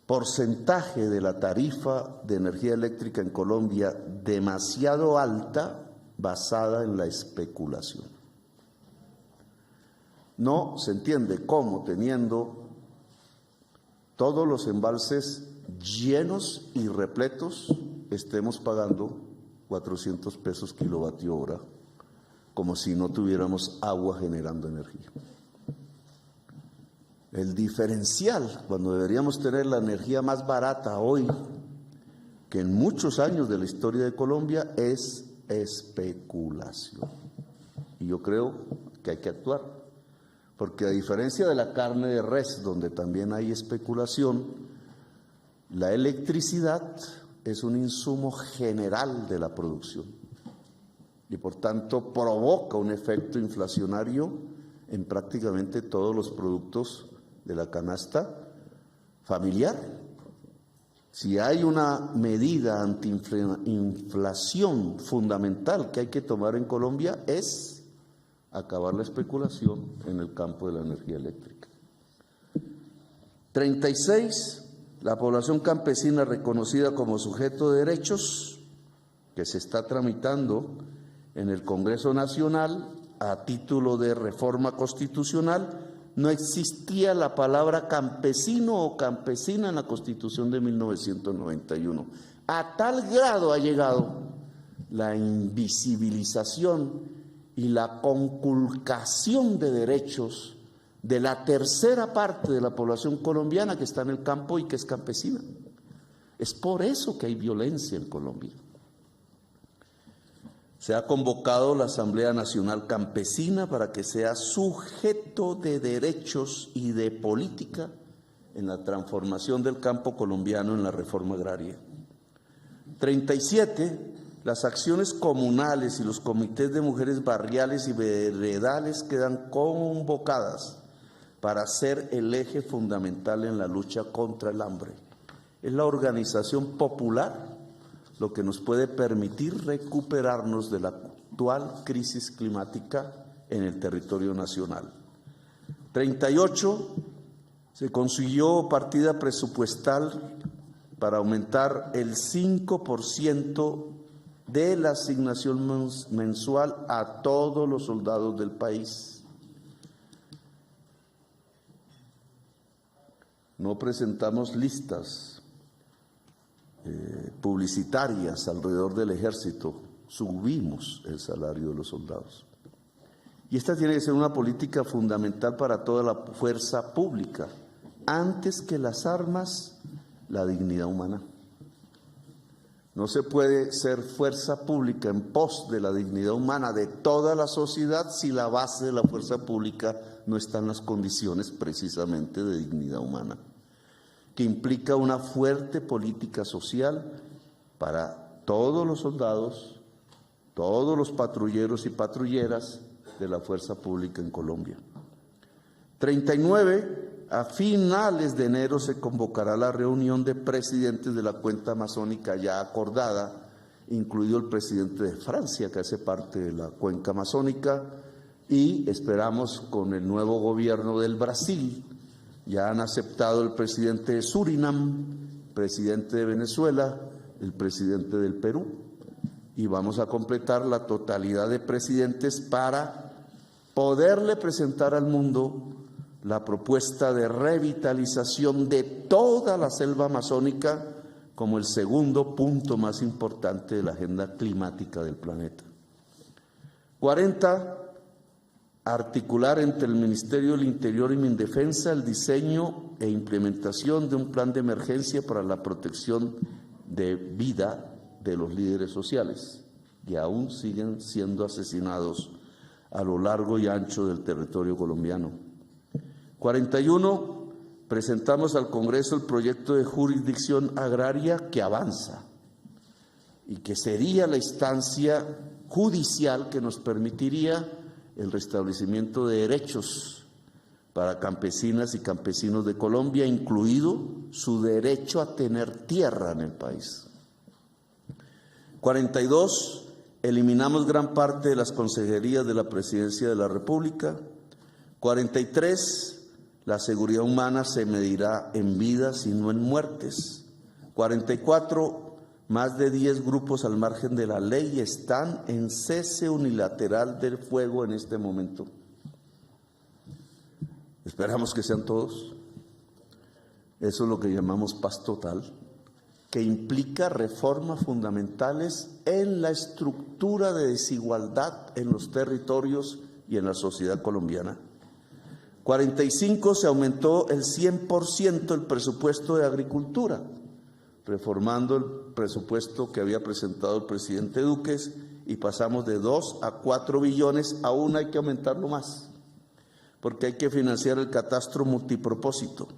porcentaje de la tarifa de energía eléctrica en Colombia demasiado alta, basada en la especulación. No se entiende cómo, teniendo todos los embalses llenos y repletos, estemos pagando 400 pesos kilovatio hora, como si no tuviéramos agua generando energía. El diferencial, cuando deberíamos tener la energía más barata hoy que en muchos años de la historia de Colombia, es especulación. Y yo creo que hay que actuar. Porque a diferencia de la carne de res, donde también hay especulación, la electricidad es un insumo general de la producción y por tanto provoca un efecto inflacionario en prácticamente todos los productos de la canasta familiar. Si hay una medida antiinflación fundamental que hay que tomar en Colombia, es acabar la especulación en el campo de la energía eléctrica. 36, la población campesina reconocida como sujeto de derechos, que se está tramitando en el Congreso Nacional a título de reforma constitucional. No existía la palabra campesino o campesina en la Constitución de 1991. A tal grado ha llegado la invisibilización y la conculcación de derechos de la tercera parte de la población colombiana que está en el campo y que es campesina. Es por eso que hay violencia en Colombia. Se ha convocado la Asamblea Nacional Campesina para que sea sujeto de derechos y de política en la transformación del campo colombiano en la reforma agraria. 37. Las acciones comunales y los comités de mujeres barriales y veredales quedan convocadas para ser el eje fundamental en la lucha contra el hambre. Es la organización popular lo que nos puede permitir recuperarnos de la actual crisis climática en el territorio nacional. 38. Se consiguió partida presupuestal para aumentar el 5% de la asignación mensual a todos los soldados del país. No presentamos listas publicitarias alrededor del ejército, subimos el salario de los soldados. Y esta tiene que ser una política fundamental para toda la fuerza pública. Antes que las armas, la dignidad humana. No se puede ser fuerza pública en pos de la dignidad humana de toda la sociedad si la base de la fuerza pública no está en las condiciones precisamente de dignidad humana, que implica una fuerte política social para todos los soldados, todos los patrulleros y patrulleras de la fuerza pública en Colombia. 39. A finales de enero se convocará la reunión de presidentes de la cuenca amazónica ya acordada, incluido el presidente de Francia, que hace parte de la cuenca amazónica, y esperamos con el nuevo gobierno del Brasil. Ya han aceptado el presidente de Surinam, presidente de Venezuela, el presidente del Perú, y vamos a completar la totalidad de presidentes para poderle presentar al mundo la propuesta de revitalización de toda la selva amazónica como el segundo punto más importante de la agenda climática del planeta. 40. Articular entre el Ministerio del Interior y Mindefensa el diseño e implementación de un plan de emergencia para la protección de vida de los líderes sociales, que aún siguen siendo asesinados a lo largo y ancho del territorio colombiano. 41. Presentamos al Congreso el proyecto de jurisdicción agraria que avanza y que sería la instancia judicial que nos permitiría el restablecimiento de derechos para campesinas y campesinos de Colombia, incluido su derecho a tener tierra en el país. 42. Eliminamos gran parte de las consejerías de la Presidencia de la República. 43. La seguridad humana se medirá en vidas y no en muertes. 44. Más de 10 grupos al margen de la ley están en cese unilateral del fuego en este momento. Esperamos que sean todos. Eso es lo que llamamos paz total, que implica reformas fundamentales en la estructura de desigualdad en los territorios y en la sociedad colombiana. 45. Se aumentó el 100% el presupuesto de agricultura, reformando el presupuesto que había presentado el presidente Duque, y pasamos de 2 a 4 billones, aún hay que aumentarlo más, porque hay que financiar el catastro multipropósito,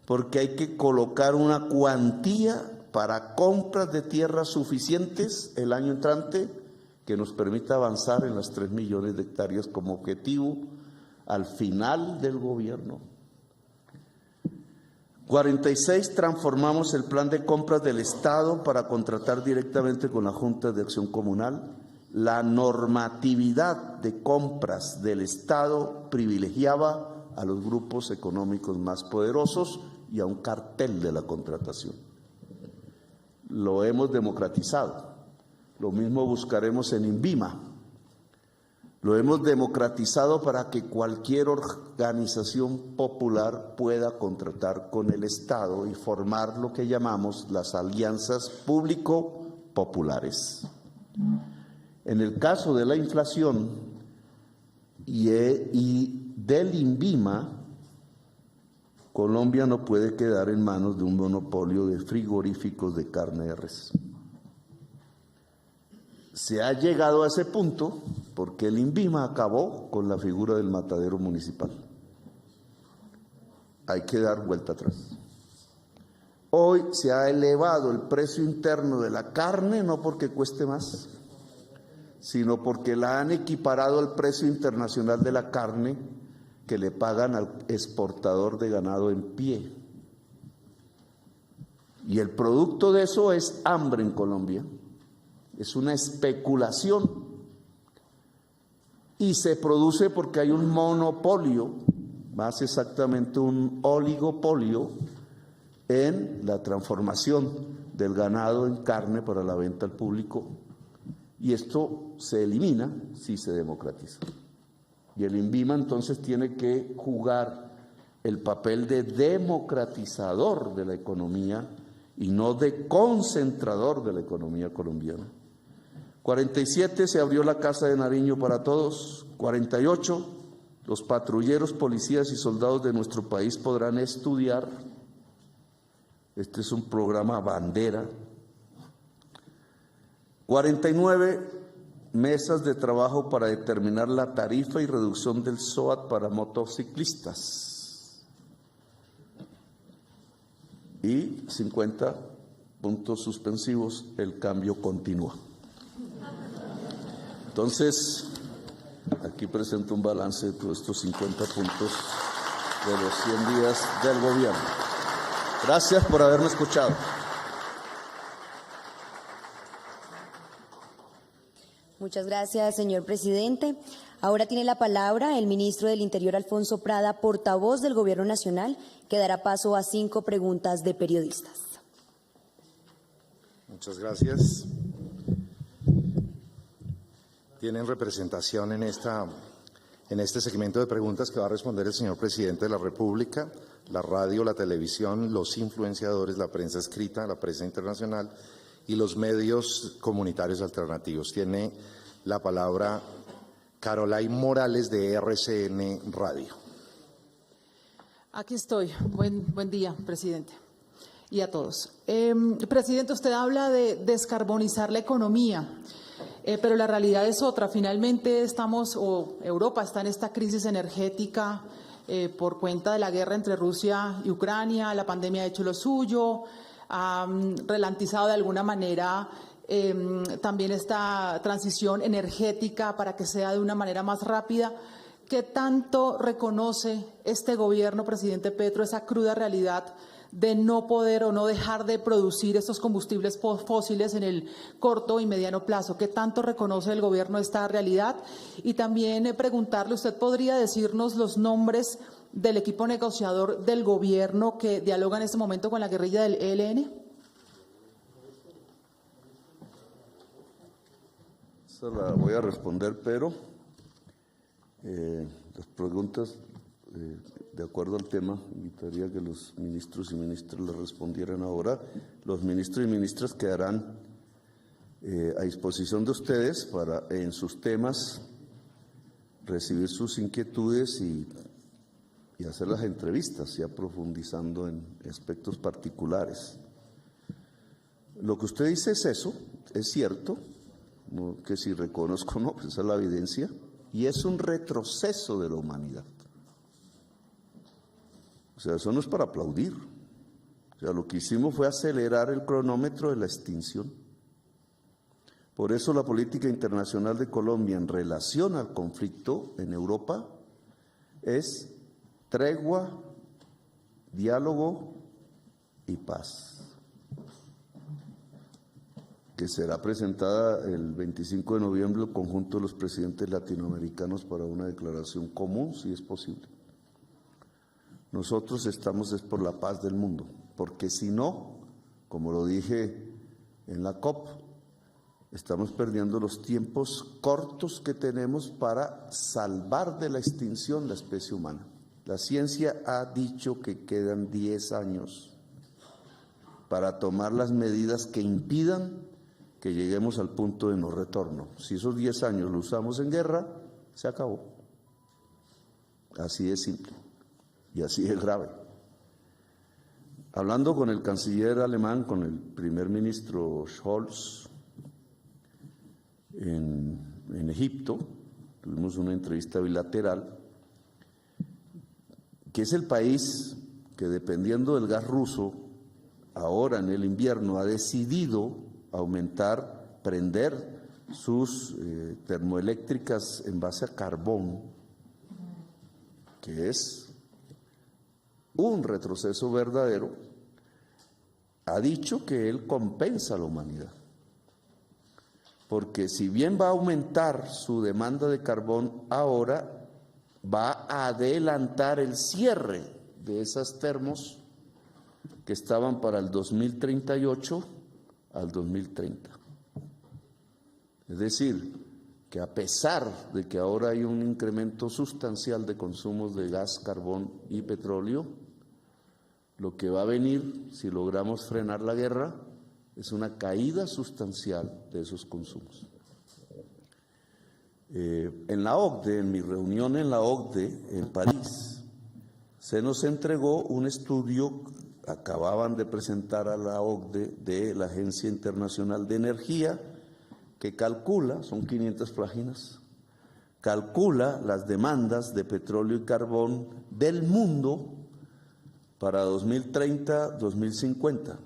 porque hay que colocar una cuantía para compras de tierras suficientes el año entrante que nos permita avanzar en las 3 millones de hectáreas como objetivo al final del gobierno. 46. Transformamos el plan de compras del Estado para contratar directamente con la Junta de Acción Comunal. La normatividad de compras del Estado privilegiaba a los grupos económicos más poderosos y a un cartel de la contratación. Lo hemos democratizado. Lo mismo buscaremos en INVIMA. Lo hemos democratizado para que cualquier organización popular pueda contratar con el Estado y formar lo que llamamos las alianzas público-populares. En el caso de la inflación y del INVIMA, Colombia no puede quedar en manos de un monopolio de frigoríficos de carne de res. Se ha llegado a ese punto porque el INVIMA acabó con la figura del matadero municipal. Hay que dar vuelta atrás. Hoy se ha elevado el precio interno de la carne, no porque cueste más, sino porque la han equiparado al precio internacional de la carne que le pagan al exportador de ganado en pie. Y el producto de eso es hambre en Colombia, es una especulación. Y se produce porque hay un monopolio, más exactamente un oligopolio, en la transformación del ganado en carne para la venta al público. Y esto se elimina si se democratiza. Y el INVIMA entonces tiene que jugar el papel de democratizador de la economía y no de concentrador de la economía colombiana. 47, se abrió la Casa de Nariño para todos. 48, los patrulleros, policías y soldados de nuestro país podrán estudiar. Este es un programa bandera. 49, mesas de trabajo para determinar la tarifa y reducción del SOAT para motociclistas. Y 50 puntos suspensivos, el cambio continúa. Entonces, aquí presento un balance de todos estos 50 puntos de los 100 días del gobierno. Gracias por haberme escuchado. Muchas gracias, señor presidente. Ahora tiene la palabra el ministro del Interior, Alfonso Prada, portavoz del Gobierno Nacional, que dará paso a 5 preguntas de periodistas. Muchas gracias. Tienen representación en este segmento de preguntas que va a responder el señor presidente de la República, la radio, la televisión, los influenciadores, la prensa escrita, la prensa internacional y los medios comunitarios alternativos. Tiene la palabra Caroline Morales de RCN Radio. Aquí estoy. Buen día, presidente, y a todos. Presidente, usted habla de descarbonizar la economía, pero la realidad es otra. Finalmente Europa está en esta crisis energética por cuenta de la guerra entre Rusia y Ucrania. La pandemia ha hecho lo suyo, ha ralentizado de alguna manera también esta transición energética para que sea de una manera más rápida. ¿Qué tanto reconoce este gobierno, presidente Petro, esa cruda realidad de no poder o no dejar de producir estos combustibles fósiles en el corto y mediano plazo? ¿Qué tanto reconoce el gobierno esta realidad? Y también preguntarle, ¿usted podría decirnos los nombres del equipo negociador del gobierno que dialoga en este momento con la guerrilla del ELN? Esa la voy a responder, pero las preguntas, de acuerdo al tema, invitaría a que los ministros y ministras le respondieran ahora. Los ministros y ministras quedarán a disposición de ustedes para, en sus temas, recibir sus inquietudes y hacer las entrevistas, ya profundizando en aspectos particulares. Lo que usted dice es eso, es cierto, no, que si reconozco no, pues esa es la evidencia, y es un retroceso de la humanidad. O sea, eso no es para aplaudir. O sea, lo que hicimos fue acelerar el cronómetro de la extinción. Por eso la política internacional de Colombia en relación al conflicto en Europa es tregua, diálogo y paz, que será presentada el 25 de noviembre al conjunto de los presidentes latinoamericanos para una declaración común, si es posible. Nosotros estamos es por la paz del mundo, porque si no, como lo dije en la COP, estamos perdiendo los tiempos cortos que tenemos para salvar de la extinción la especie humana. La ciencia ha dicho que quedan 10 años para tomar las medidas que impidan que lleguemos al punto de no retorno. Si esos 10 años lo usamos en guerra, se acabó. Así de simple y así de grave. Hablando con el canciller alemán, con el primer ministro Scholz en Egipto, tuvimos una entrevista bilateral, que es el país que, dependiendo del gas ruso, ahora en el invierno ha decidido prender sus termoeléctricas en base a carbón, que es un retroceso verdadero. Ha dicho que él compensa a la humanidad, porque si bien va a aumentar su demanda de carbón ahora, va a adelantar el cierre de esas termos que estaban para el 2038 al 2030. Es decir, que a pesar de que ahora hay un incremento sustancial de consumos de gas, carbón y petróleo, lo que va a venir, si logramos frenar la guerra, es una caída sustancial de esos consumos. En la OCDE, en mi reunión en la OCDE en París, se nos entregó un estudio, acababan de presentar a la OCDE, de la Agencia Internacional de Energía, que calcula, son 500 páginas, calcula las demandas de petróleo y carbón del mundo para 2030-2050.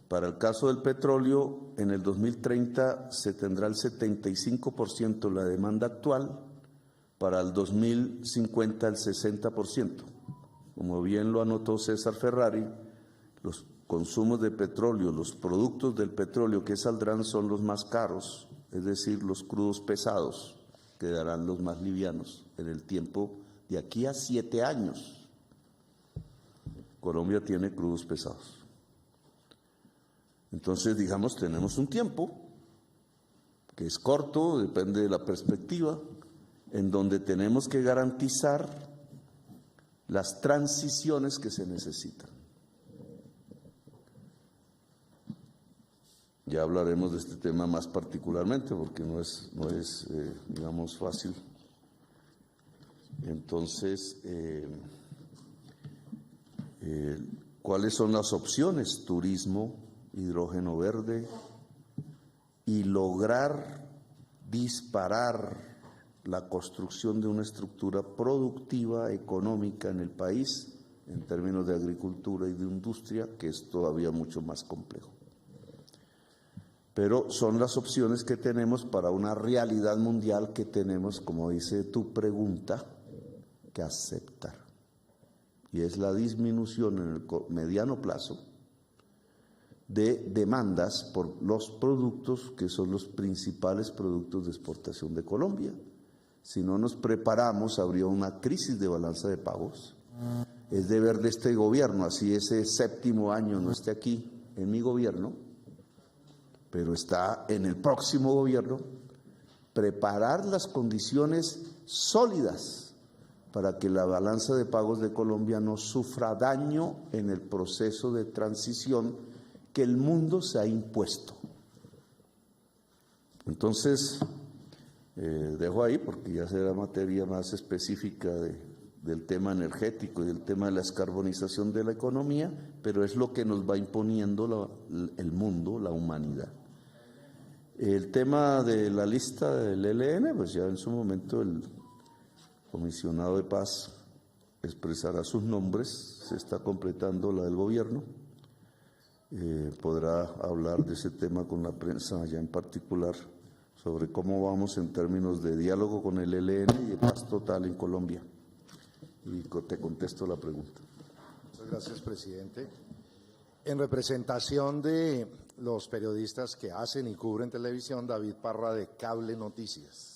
Para el caso del petróleo, en el 2030 se tendrá el 75% la demanda actual, para el 2050 el 60%. Como bien lo anotó César Ferrari, los consumos de petróleo, los productos del petróleo que saldrán son los más caros, es decir, los crudos pesados, quedarán los más livianos en el tiempo de aquí a 7 años. Colombia tiene crudos pesados. Entonces, digamos, tenemos un tiempo que es corto, depende de la perspectiva, en donde tenemos que garantizar las transiciones que se necesitan. Ya hablaremos de este tema más particularmente, porque no es digamos, fácil. Entonces, ¿cuáles son las opciones? Turismo, hidrógeno verde, y lograr disparar la construcción de una estructura productiva, económica en el país, en términos de agricultura y de industria, que es todavía mucho más complejo. Pero son las opciones que tenemos para una realidad mundial que tenemos, como dice tu pregunta, que aceptar. Y es la disminución en el mediano plazo de demandas por los productos que son los principales productos de exportación de Colombia. Si no nos preparamos, habría una crisis de balanza de pagos. Es deber de este gobierno, así ese 7º año no esté aquí en mi gobierno, pero está en el próximo gobierno, preparar las condiciones sólidas para que la balanza de pagos de Colombia no sufra daño en el proceso de transición que el mundo se ha impuesto. Entonces, dejo ahí porque ya será materia más específica del tema energético y del tema de la descarbonización de la economía, pero es lo que nos va imponiendo el mundo, la humanidad. El tema de la lista del ELN, pues ya en su momento el comisionado de paz expresará sus nombres, se está completando la del gobierno. Podrá hablar de ese tema con la prensa allá en particular, sobre cómo vamos en términos de diálogo con el ELN y de paz total en Colombia. Y te contesto la pregunta. Muchas gracias, presidente. En representación de los periodistas que hacen y cubren televisión, David Parra, de Cable Noticias.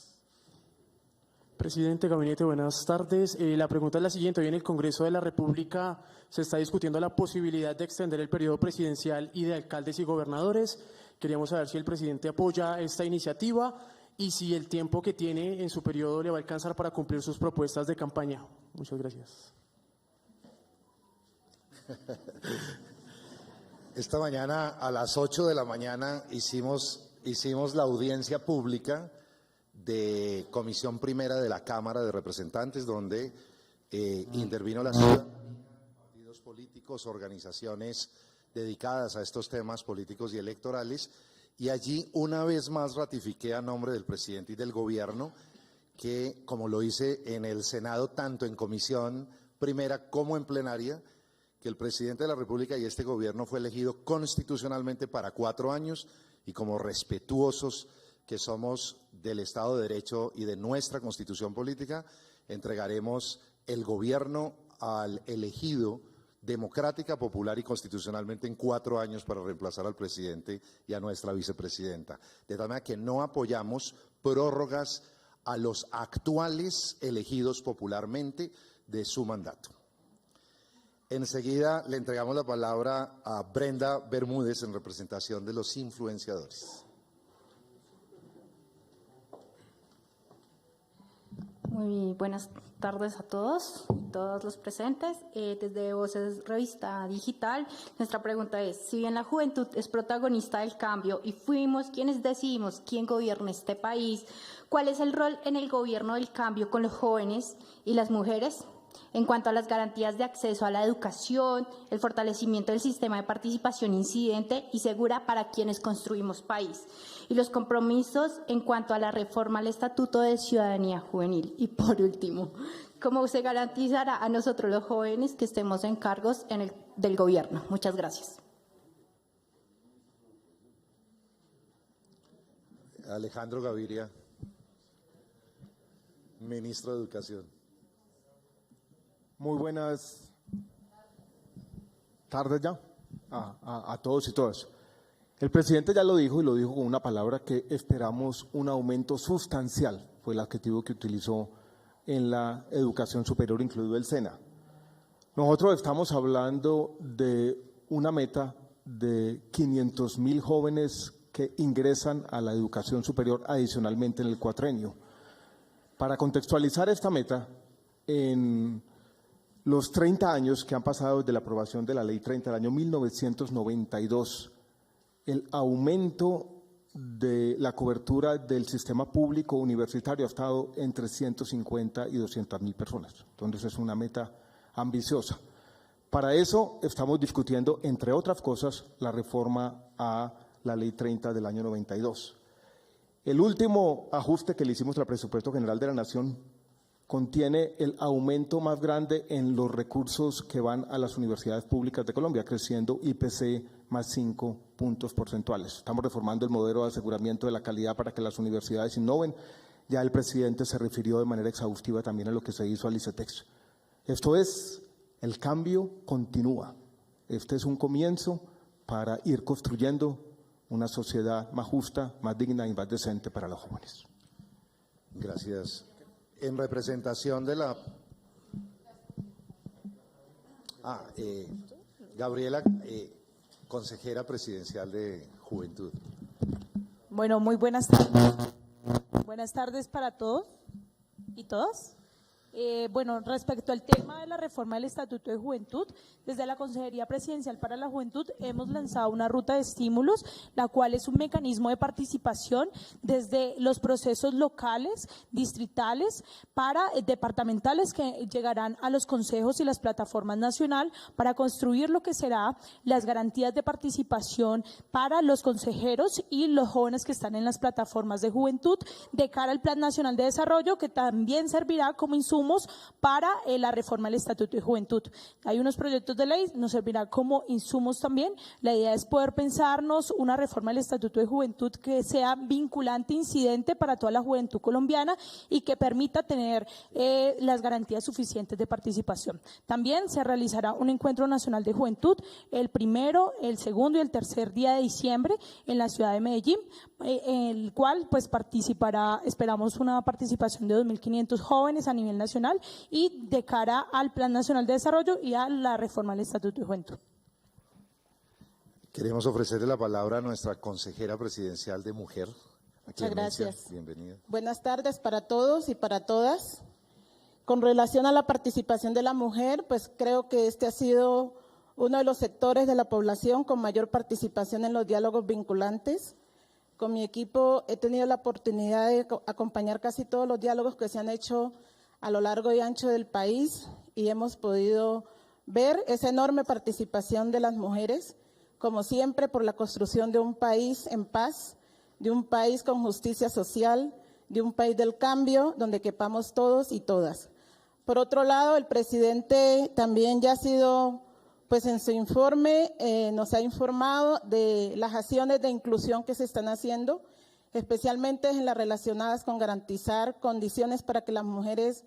Presidente, gabinete, buenas tardes. La pregunta es la siguiente. Hoy en el Congreso de la República se está discutiendo la posibilidad de extender el periodo presidencial y de alcaldes y gobernadores. Queríamos saber si el presidente apoya esta iniciativa y si el tiempo que tiene en su periodo le va a alcanzar para cumplir sus propuestas de campaña. Muchas gracias. Esta mañana a las 8 de la mañana hicimos la audiencia pública de Comisión Primera de la Cámara de Representantes, donde intervino la ciudadanía, partidos políticos, organizaciones dedicadas a estos temas políticos y electorales, y allí una vez más ratifiqué a nombre del presidente y del gobierno que, como lo hice en el Senado, tanto en comisión primera como en plenaria, que el presidente de la República y este gobierno fue elegido constitucionalmente para 4 años, y como respetuosos que somos del Estado de Derecho y de nuestra Constitución política, entregaremos el gobierno al elegido democrática, popular y constitucionalmente en 4 años para reemplazar al presidente y a nuestra vicepresidenta. De tal manera que no apoyamos prórrogas a los actuales elegidos popularmente de su mandato. Enseguida le entregamos la palabra a Brenda Bermúdez en representación de los influenciadores. Muy buenas tardes a todos los presentes. Desde Voces Revista Digital, nuestra pregunta es: si bien la juventud es protagonista del cambio y fuimos quienes decidimos quién gobierna este país, ¿cuál es el rol en el gobierno del cambio con los jóvenes y las mujeres en cuanto a las garantías de acceso a la educación, el fortalecimiento del sistema de participación incidente y segura para quienes construimos país, y los compromisos en cuanto a la reforma al Estatuto de Ciudadanía Juvenil? Y por último, ¿cómo se garantizará a nosotros los jóvenes que estemos en cargos del gobierno? Muchas gracias. Alejandro Gaviria, ministro de Educación. Muy buenas tardes ya a todos y todas. El presidente ya lo dijo, y lo dijo con una palabra que esperamos: un aumento sustancial, fue el adjetivo que utilizó, en la educación superior, incluido el SENA. Nosotros estamos hablando de una meta de 500.000 jóvenes que ingresan a la educación superior adicionalmente en el cuatrenio. Para contextualizar esta meta, en los 30 años que han pasado desde la aprobación de la Ley 30 del año 1992, el aumento de la cobertura del sistema público universitario ha estado entre 150 y 200.000 personas. Entonces es una meta ambiciosa. Para eso estamos discutiendo, entre otras cosas, la reforma a la Ley 30 del año 92. El último ajuste que le hicimos al Presupuesto General de la Nación contiene el aumento más grande en los recursos que van a las universidades públicas de Colombia, creciendo IPC más 5 puntos porcentuales. Estamos reformando el modelo de aseguramiento de la calidad para que las universidades innoven. Ya el presidente se refirió de manera exhaustiva también a lo que se hizo al ICETEX. Esto es, el cambio continúa. Este es un comienzo para ir construyendo una sociedad más justa, más digna y más decente para los jóvenes. Gracias. En representación de la… Gabriela, consejera presidencial de Juventud. Bueno, muy buenas tardes. Buenas tardes para todos y todas. Bueno, respecto al tema de la reforma del Estatuto de Juventud, desde la Consejería Presidencial para la Juventud hemos lanzado una ruta de estímulos, la cual es un mecanismo de participación desde los procesos locales, distritales, departamentales, que llegarán a los consejos y las plataformas nacional para construir lo que será las garantías de participación para los consejeros y los jóvenes que están en las plataformas de juventud, de cara al Plan Nacional de Desarrollo, que también servirá como insumo para la reforma del Estatuto de Juventud. Hay unos proyectos de ley, nos servirá como insumos también. La idea es poder pensarnos una reforma del Estatuto de Juventud que sea vinculante, incidente para toda la juventud colombiana y que permita tener las garantías suficientes de participación. También se realizará un encuentro nacional de juventud el 1, el 2 y el 3 día de diciembre en la ciudad de Medellín, en el cual pues participará, esperamos una participación de 2.500 jóvenes a nivel nacional y de cara al Plan Nacional de Desarrollo y a la reforma del Estatuto de Juventud. Queremos ofrecerle la palabra a nuestra consejera presidencial de Mujer. Muchas gracias. Bienvenida. Buenas tardes para todos y para todas. Con relación a la participación de la mujer, pues creo que este ha sido uno de los sectores de la población con mayor participación en los diálogos vinculantes. Con mi equipo he tenido la oportunidad de acompañar casi todos los diálogos que se han hecho a lo largo y ancho del país y hemos podido ver esa enorme participación de las mujeres, como siempre, por la construcción de un país en paz, de un país con justicia social, de un país del cambio, donde quepamos todos y todas. Por otro lado, el presidente también ya ha sido, pues en su informe, nos ha informado de las acciones de inclusión que se están haciendo, especialmente en las relacionadas con garantizar condiciones para que las mujeres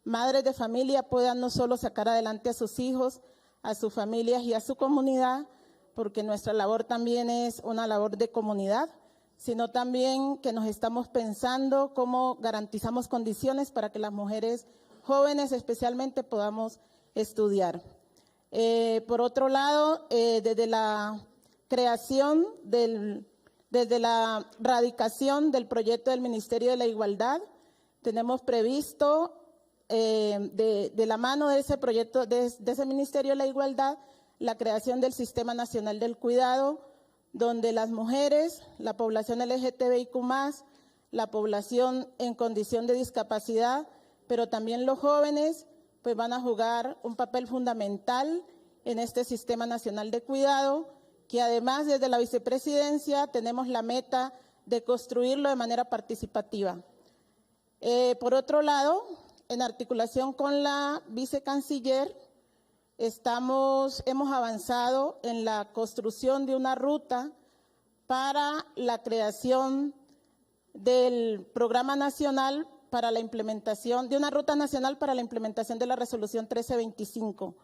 madres de familia puedan no solo sacar adelante a sus hijos, a sus familias y a su comunidad, porque nuestra labor también es una labor de comunidad, sino también que nos estamos pensando cómo garantizamos condiciones para que las mujeres jóvenes especialmente podamos estudiar. Por otro lado, desde la creación desde la radicación del proyecto del Ministerio de la Igualdad, tenemos previsto de la mano de ese proyecto, de ese Ministerio de la Igualdad, la creación del Sistema Nacional del Cuidado, donde las mujeres, la población LGTBIQ+, la población en condición de discapacidad, pero también los jóvenes, pues van a jugar un papel fundamental en este Sistema Nacional de Cuidado, que además desde la vicepresidencia tenemos la meta de construirlo de manera participativa. Por otro lado, en articulación con la vicecanciller, hemos avanzado en la construcción de una ruta para la creación del Programa Nacional para la implementación, de una ruta nacional para la implementación de la Resolución 1325.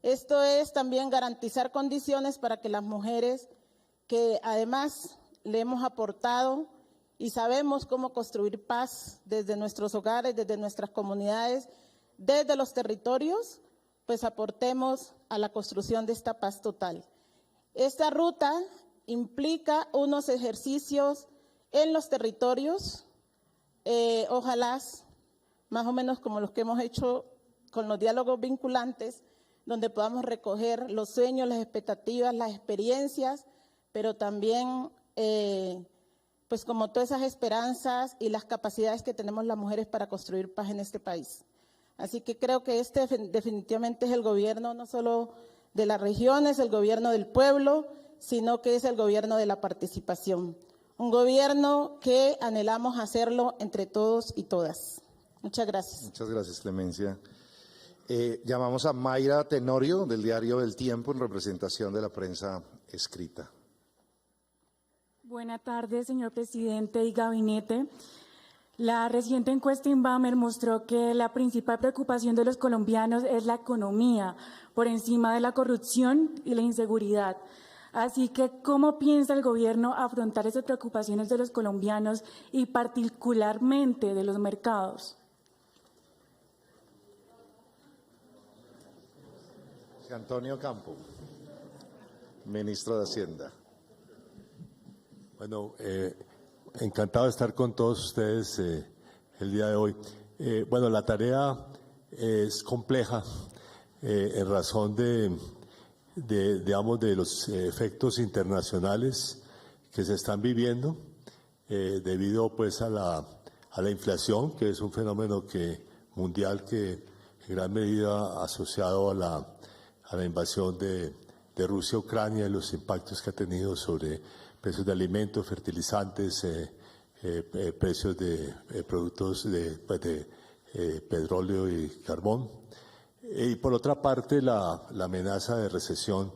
Esto es también garantizar condiciones para que las mujeres que además le hemos aportado y sabemos cómo construir paz desde nuestros hogares, desde nuestras comunidades, desde los territorios, pues aportemos a la construcción de esta paz total. Esta ruta implica unos ejercicios en los territorios, ojalá más o menos como los que hemos hecho con los diálogos vinculantes, donde podamos recoger los sueños, las expectativas, las experiencias, pero también pues como todas esas esperanzas y las capacidades que tenemos las mujeres para construir paz en este país. Así que creo que este definitivamente es el gobierno no solo de la región, es el gobierno del pueblo, sino que es el gobierno de la participación. Un gobierno que anhelamos hacerlo entre todos y todas. Muchas gracias. Muchas gracias, Clemencia. Llamamos a Mayra Tenorio, del diario El Tiempo, en representación de la prensa escrita. Buenas tardes, señor presidente y gabinete. La reciente encuesta Inbamer mostró que la principal preocupación de los colombianos es la economía, por encima de la corrupción y la inseguridad. Así que, ¿cómo piensa el gobierno afrontar esas preocupaciones de los colombianos y particularmente de los mercados? Antonio Campo, ministro de Hacienda. Bueno, encantado de estar con todos ustedes el día de hoy. Bueno, la tarea es compleja en razón digamos, de los efectos internacionales que se están viviendo debido pues a la inflación, que es un fenómeno mundial que en gran medida asociado a la invasión de Rusia a Ucrania y los impactos que ha tenido sobre precios de alimentos, fertilizantes, precios de productos de petróleo y carbón. Y por otra parte, la amenaza de recesión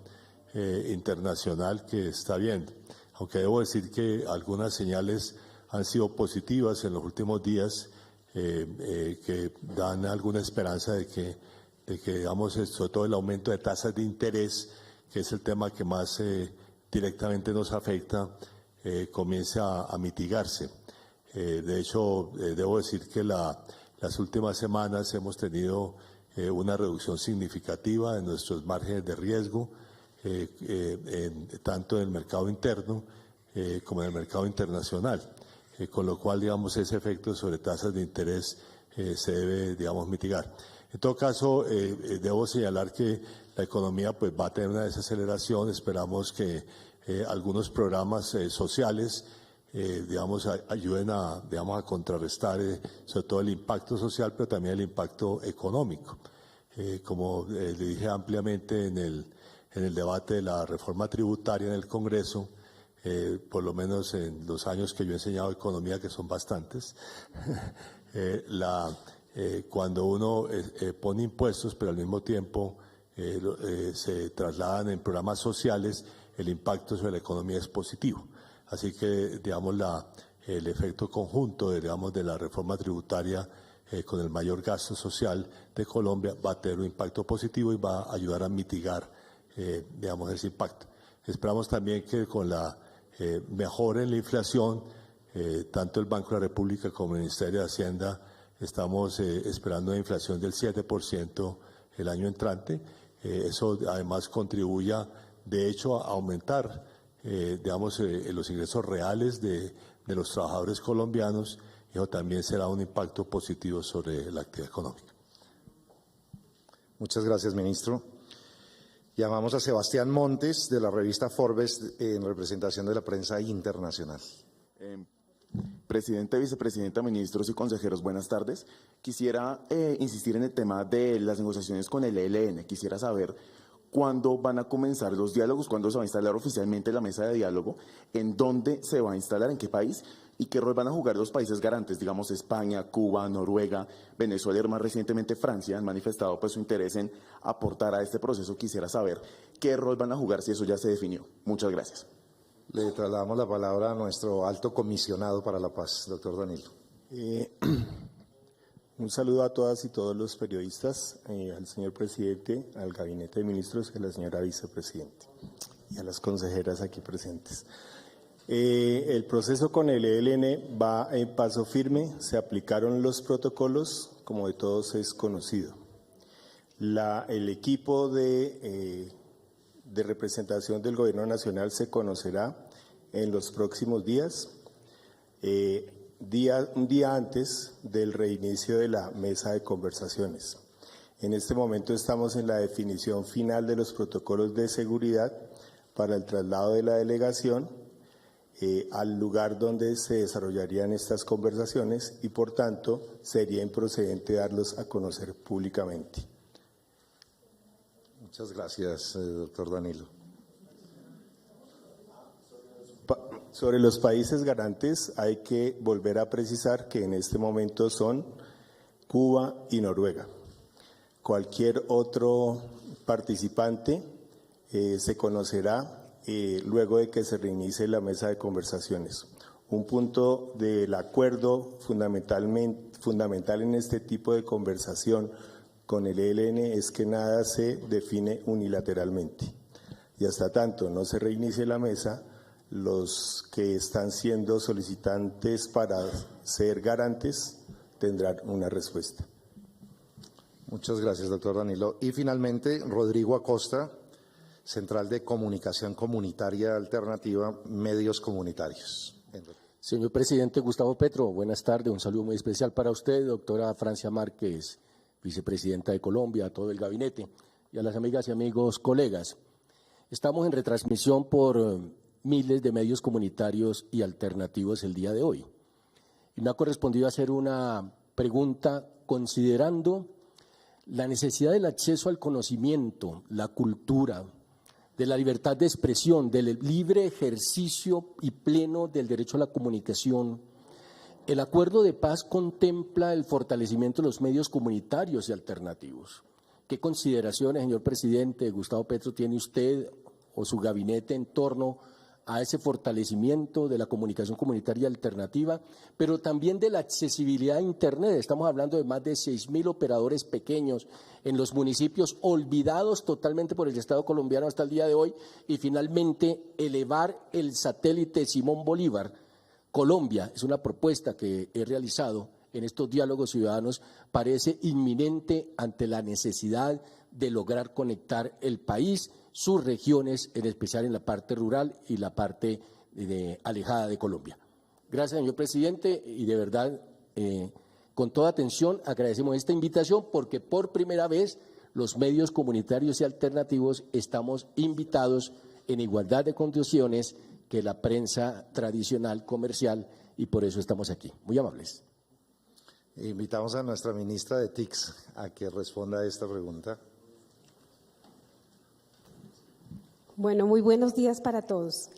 internacional que está habiendo. Aunque debo decir que algunas señales han sido positivas en los últimos días que dan alguna esperanza de que digamos, sobre todo el aumento de tasas de interés, que es el tema que más directamente nos afecta, comience a mitigarse. De hecho, debo decir que las últimas semanas hemos tenido una reducción significativa de nuestros márgenes de riesgo, tanto en el mercado interno como en el mercado internacional, con lo cual, digamos, ese efecto sobre tasas de interés se debe, digamos, mitigar. En todo caso, debo señalar que la economía pues, va a tener una desaceleración. Esperamos que algunos programas sociales digamos, ayuden a contrarrestar sobre todo el impacto social, pero también el impacto económico. como le dije ampliamente en el debate de la reforma tributaria en el Congreso, por lo menos en los años que yo he enseñado economía, que son bastantes, cuando uno pone impuestos, pero al mismo tiempo se trasladan en programas sociales, el impacto sobre la economía es positivo. Así que, digamos, el efecto conjunto, digamos, de la reforma tributaria con el mayor gasto social de Colombia va a tener un impacto positivo y va a ayudar a mitigar, digamos, ese impacto. Esperamos también que con la mejora en la inflación, tanto el Banco de la República como el Ministerio de Hacienda estamos esperando una inflación del 7% el año entrante. Eso además contribuya, de hecho, a aumentar, digamos, los ingresos reales de los trabajadores colombianos. Eso también será un impacto positivo sobre la actividad económica. Muchas gracias, ministro. Llamamos a Sebastián Montes, de la revista Forbes, en representación de la prensa internacional. Presidente, vicepresidenta, ministros y consejeros, buenas tardes. Quisiera insistir en el tema de las negociaciones con el ELN. Quisiera saber cuándo van a comenzar los diálogos, cuándo se va a instalar oficialmente la mesa de diálogo, en dónde se va a instalar, en qué país, y qué rol van a jugar los países garantes, digamos España, Cuba, Noruega, Venezuela y más recientemente Francia han manifestado pues su interés en aportar a este proceso. Quisiera saber qué rol van a jugar, si eso ya se definió. Muchas gracias. Le trasladamos la palabra a nuestro alto comisionado para la paz, doctor Danilo. Un saludo a todas y todos los periodistas, al señor presidente, al gabinete de ministros y a la señora vicepresidenta y a las consejeras aquí presentes. El proceso con el ELN va en paso firme, se aplicaron los protocolos, como de todos es conocido. El equipo de representación del Gobierno Nacional se conocerá en los próximos días, un día antes del reinicio de la mesa de conversaciones. En este momento estamos en la definición final de los protocolos de seguridad para el traslado de la delegación al lugar donde se desarrollarían estas conversaciones y, por tanto, sería improcedente darlos a conocer públicamente. Muchas gracias, doctor Danilo. Sobre los países garantes, hay que volver a precisar que en este momento son Cuba y Noruega. Cualquier otro participante se conocerá luego de que se reinicie la mesa de conversaciones. Un punto del acuerdo fundamental en este tipo de conversación con el ELN es que nada se define unilateralmente. Y hasta tanto no se reinicie la mesa, los que están siendo solicitantes para ser garantes tendrán una respuesta. Muchas gracias, doctor Danilo. Y finalmente, Rodrigo Acosta, Central de Comunicación Comunitaria Alternativa, Medios Comunitarios. Señor presidente Gustavo Petro, buenas tardes. Un saludo muy especial para usted, doctora Francia Márquez, vicepresidenta de Colombia, a todo el gabinete y a las amigas y amigos colegas. Estamos en retransmisión por miles de medios comunitarios y alternativos el día de hoy. Y me ha correspondido hacer una pregunta considerando la necesidad del acceso al conocimiento, la cultura, de la libertad de expresión, del libre ejercicio y pleno del derecho a la comunicación. El acuerdo de paz contempla el fortalecimiento de los medios comunitarios y alternativos. ¿Qué consideraciones, señor presidente Gustavo Petro, tiene usted o su gabinete en torno a ese fortalecimiento de la comunicación comunitaria alternativa, pero también de la accesibilidad a Internet? Estamos hablando de más de 6.000 operadores pequeños en los municipios olvidados totalmente por el Estado colombiano hasta el día de hoy, y finalmente elevar el satélite Simón Bolívar. Colombia, es una propuesta que he realizado en estos diálogos ciudadanos, parece inminente ante la necesidad de lograr conectar el país, sus regiones, en especial en la parte rural y la parte alejada de Colombia. Gracias, señor presidente, y de verdad, con toda atención, agradecemos esta invitación porque por primera vez los medios comunitarios y alternativos estamos invitados en igualdad de condiciones que la prensa tradicional comercial, y por eso estamos aquí. Muy amables. Invitamos a nuestra ministra de TICS a que responda a esta pregunta. Bueno, muy buenos días para todos.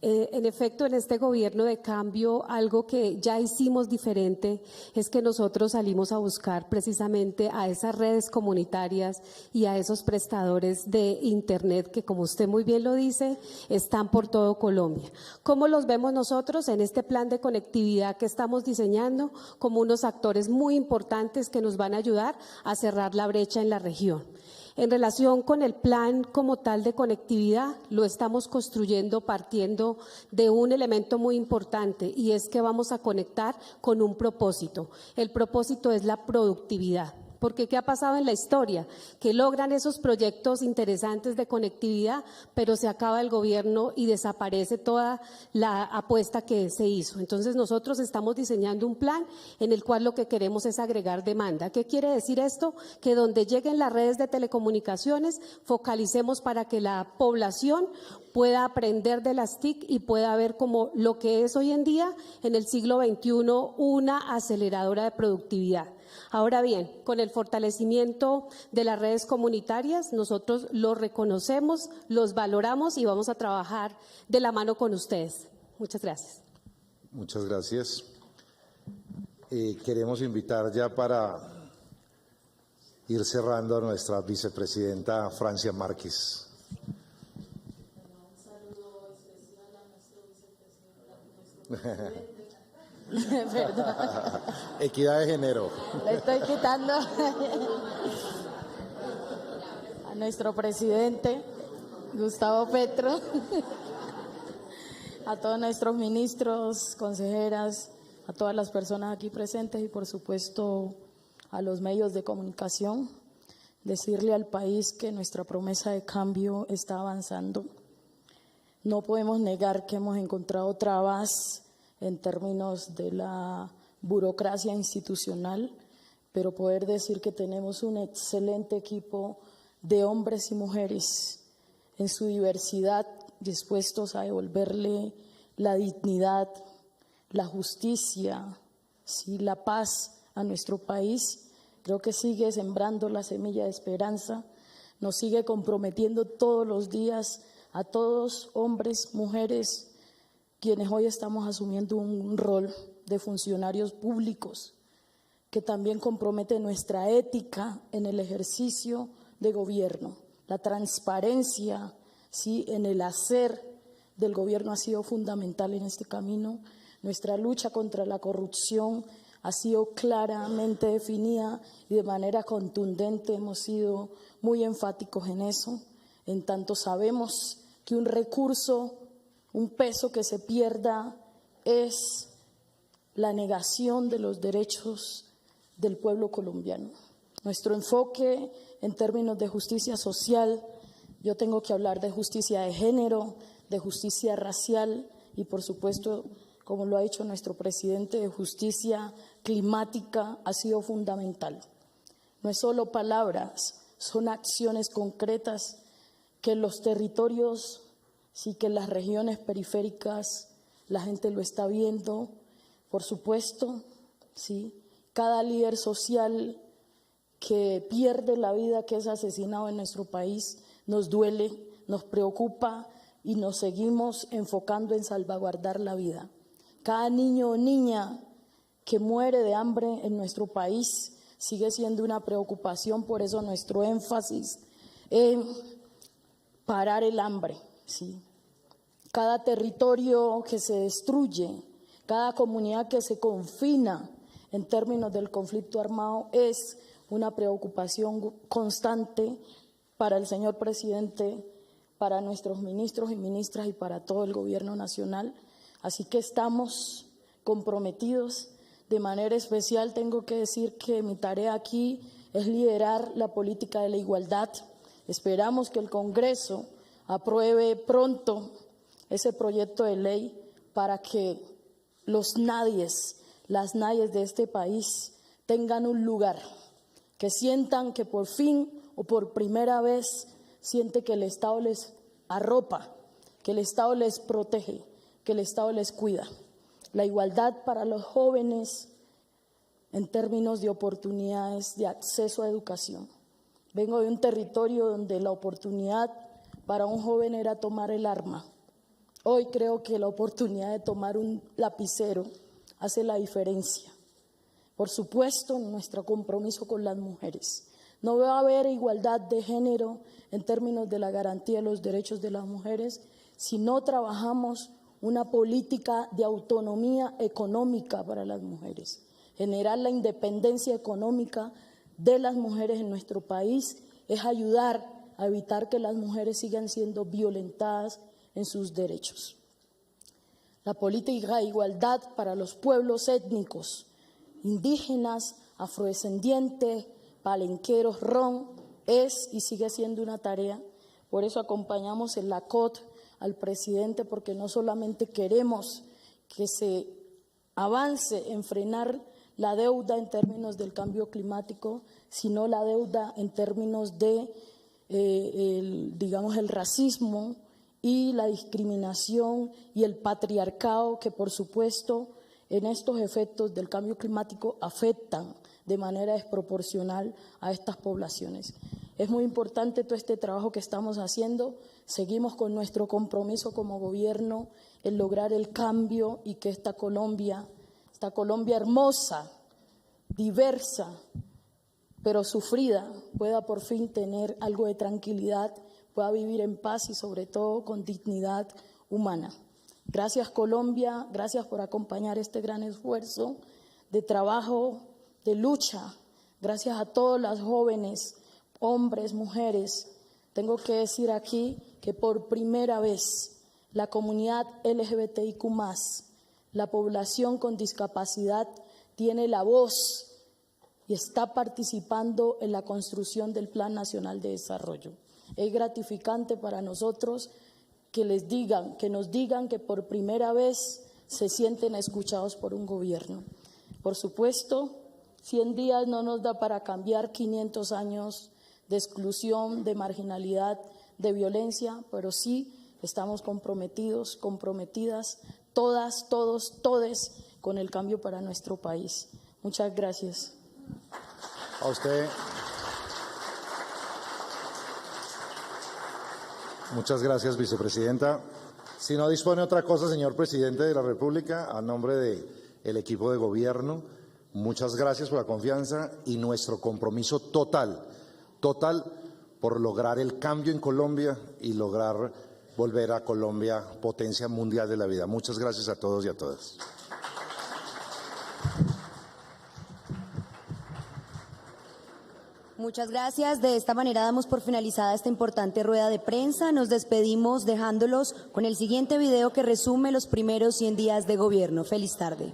En efecto, en este gobierno de cambio, algo que ya hicimos diferente es que nosotros salimos a buscar precisamente a esas redes comunitarias y a esos prestadores de Internet que, como usted muy bien lo dice, están por todo Colombia. ¿Cómo los vemos nosotros en este plan de conectividad que estamos diseñando? Como unos actores muy importantes que nos van a ayudar a cerrar la brecha en la región. En relación con el plan como tal de conectividad, lo estamos construyendo partiendo de un elemento muy importante y es que vamos a conectar con un propósito. El propósito es la productividad. Porque ¿qué ha pasado en la historia? Que logran esos proyectos interesantes de conectividad, pero se acaba el gobierno y desaparece toda la apuesta que se hizo. Entonces nosotros estamos diseñando un plan en el cual lo que queremos es agregar demanda. ¿Qué quiere decir esto? Que donde lleguen las redes de telecomunicaciones, focalicemos para que la población pueda aprender de las TIC y pueda ver como lo que es hoy en día, en el siglo XXI, una aceleradora de productividad. Ahora bien, con el fortalecimiento de las redes comunitarias, nosotros los reconocemos, los valoramos y vamos a trabajar de la mano con ustedes. Muchas gracias. Muchas gracias. Queremos invitar ya para ir cerrando a nuestra vicepresidenta Francia Márquez. Un saludo especial a nuestro vicepresidente. Equidad de género. Le estoy quitando a nuestro presidente Gustavo Petro, a todos nuestros ministros, consejeras, a todas las personas aquí presentes y por supuesto a los medios de comunicación, decirle al país que nuestra promesa de cambio está avanzando. No podemos negar que hemos encontrado trabas en términos de la burocracia institucional, pero poder decir que tenemos un excelente equipo de hombres y mujeres en su diversidad, dispuestos a devolverle la dignidad, la justicia, ¿sí?, la paz a nuestro país, creo que sigue sembrando la semilla de esperanza, nos sigue comprometiendo todos los días a todos, hombres, mujeres, quienes hoy estamos asumiendo un rol de funcionarios públicos que también compromete nuestra ética en el ejercicio de gobierno. La transparencia, ¿sí?, en el hacer del gobierno ha sido fundamental en este camino. Nuestra lucha contra la corrupción ha sido claramente definida y de manera contundente hemos sido muy enfáticos en eso. En tanto sabemos que un recurso, un peso que se pierda es la negación de los derechos del pueblo colombiano. Nuestro enfoque en términos de justicia social, yo tengo que hablar de justicia de género, de justicia racial y por supuesto, como lo ha hecho nuestro presidente, de justicia climática, ha sido fundamental. No es solo palabras, son acciones concretas que los territorios, sí, que en las regiones periféricas la gente lo está viendo, por supuesto, sí, cada líder social que pierde la vida, que es asesinado en nuestro país, nos duele, nos preocupa y nos seguimos enfocando en salvaguardar la vida. Cada niño o niña que muere de hambre en nuestro país sigue siendo una preocupación, por eso nuestro énfasis en parar el hambre, ¿sí? Cada territorio que se destruye, cada comunidad que se confina en términos del conflicto armado es una preocupación constante para el señor presidente, para nuestros ministros y ministras y para todo el gobierno nacional. Así que estamos comprometidos. De manera especial tengo que decir que mi tarea aquí es liderar la política de la igualdad. Esperamos que el Congreso apruebe pronto ese proyecto de ley para que los nadies, las nadies de este país tengan un lugar, que sientan que por fin o por primera vez siente que el Estado les arropa, que el Estado les protege, que el Estado les cuida. La igualdad para los jóvenes en términos de oportunidades de acceso a educación. Vengo de un territorio donde la oportunidad para un joven era tomar el arma. Hoy creo que la oportunidad de tomar un lapicero hace la diferencia. Por supuesto, nuestro compromiso con las mujeres. No va a haber igualdad de género en términos de la garantía de los derechos de las mujeres si no trabajamos una política de autonomía económica para las mujeres. Generar la independencia económica de las mujeres en nuestro país es ayudar a evitar que las mujeres sigan siendo violentadas en sus derechos. La política de igualdad para los pueblos étnicos, indígenas, afrodescendientes, palenqueros, rom, es y sigue siendo una tarea. Por eso acompañamos en la COT al presidente, porque no solamente queremos que se avance en frenar la deuda en términos del cambio climático, sino la deuda en términos de, el racismo y la discriminación y el patriarcado que, por supuesto, en estos efectos del cambio climático afectan de manera desproporcional a estas poblaciones. Es muy importante todo este trabajo que estamos haciendo. Seguimos con nuestro compromiso como gobierno en lograr el cambio y que esta Colombia hermosa, diversa, pero sufrida, pueda por fin tener algo de tranquilidad, pueda vivir en paz y sobre todo con dignidad humana. Gracias Colombia, gracias por acompañar este gran esfuerzo de trabajo, de lucha. Gracias a todas las jóvenes, hombres, mujeres. Tengo que decir aquí que por primera vez la comunidad LGBTIQ+, la población con discapacidad, tiene la voz y está participando en la construcción del Plan Nacional de Desarrollo. Es gratificante para nosotros que nos digan que por primera vez se sienten escuchados por un gobierno. Por supuesto, 100 días no nos da para cambiar 500 años de exclusión, de marginalidad, de violencia, pero sí estamos comprometidos, comprometidas, todas, todos, todes, con el cambio para nuestro país. Muchas gracias. A usted. Muchas gracias, vicepresidenta. Si no dispone otra cosa, señor presidente de la República, a nombre del equipo de gobierno, muchas gracias por la confianza y nuestro compromiso total por lograr el cambio en Colombia y lograr volver a Colombia potencia mundial de la vida. Muchas gracias a todos y a todas. Muchas gracias. De esta manera damos por finalizada esta importante rueda de prensa. Nos despedimos dejándolos con el siguiente video que resume los primeros 100 días de gobierno. Feliz tarde.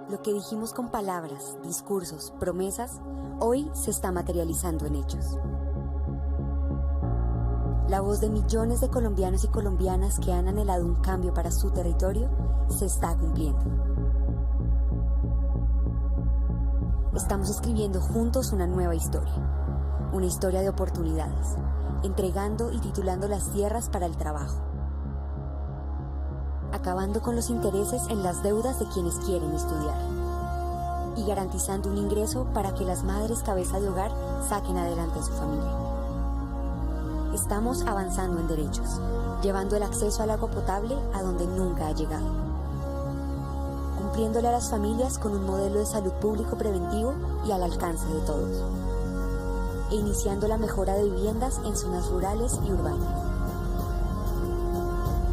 Lo que dijimos con palabras, discursos, promesas, hoy se está materializando en hechos. La voz de millones de colombianos y colombianas que han anhelado un cambio para su territorio se está cumpliendo. Estamos escribiendo juntos una nueva historia de oportunidades, entregando y titulando las tierras para el trabajo, acabando con los intereses en las deudas de quienes quieren estudiar y garantizando un ingreso para que las madres cabeza de hogar saquen adelante a su familia. Estamos avanzando en derechos, llevando el acceso al agua potable a donde nunca ha llegado, cumpliéndole a las familias con un modelo de salud público preventivo y al alcance de todos, e iniciando la mejora de viviendas en zonas rurales y urbanas.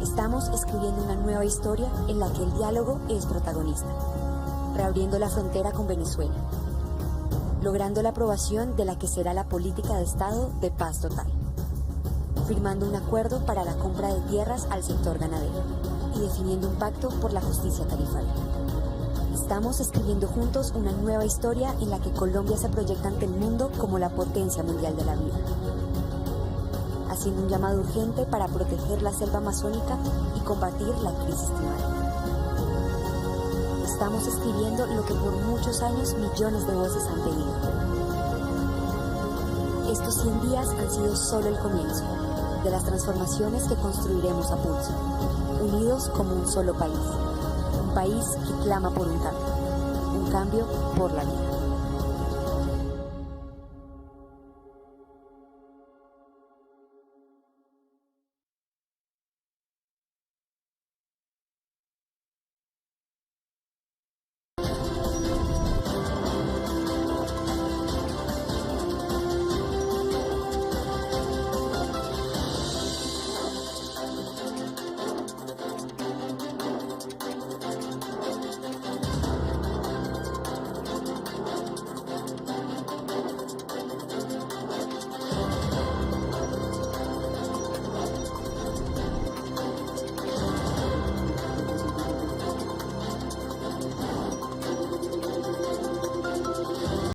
Estamos escribiendo una nueva historia en la que el diálogo es protagonista, reabriendo la frontera con Venezuela, logrando la aprobación de la que será la política de Estado de paz total, firmando un acuerdo para la compra de tierras al sector ganadero y definiendo un pacto por la justicia tarifaria. Estamos escribiendo juntos una nueva historia en la que Colombia se proyecta ante el mundo como la potencia mundial de la vida, haciendo un llamado urgente para proteger la selva amazónica y combatir la crisis climática. Estamos escribiendo lo que por muchos años millones de voces han pedido. Estos 100 días han sido solo el comienzo de las transformaciones que construiremos a pulso, unidos como un solo país, un país que clama por un cambio por la vida.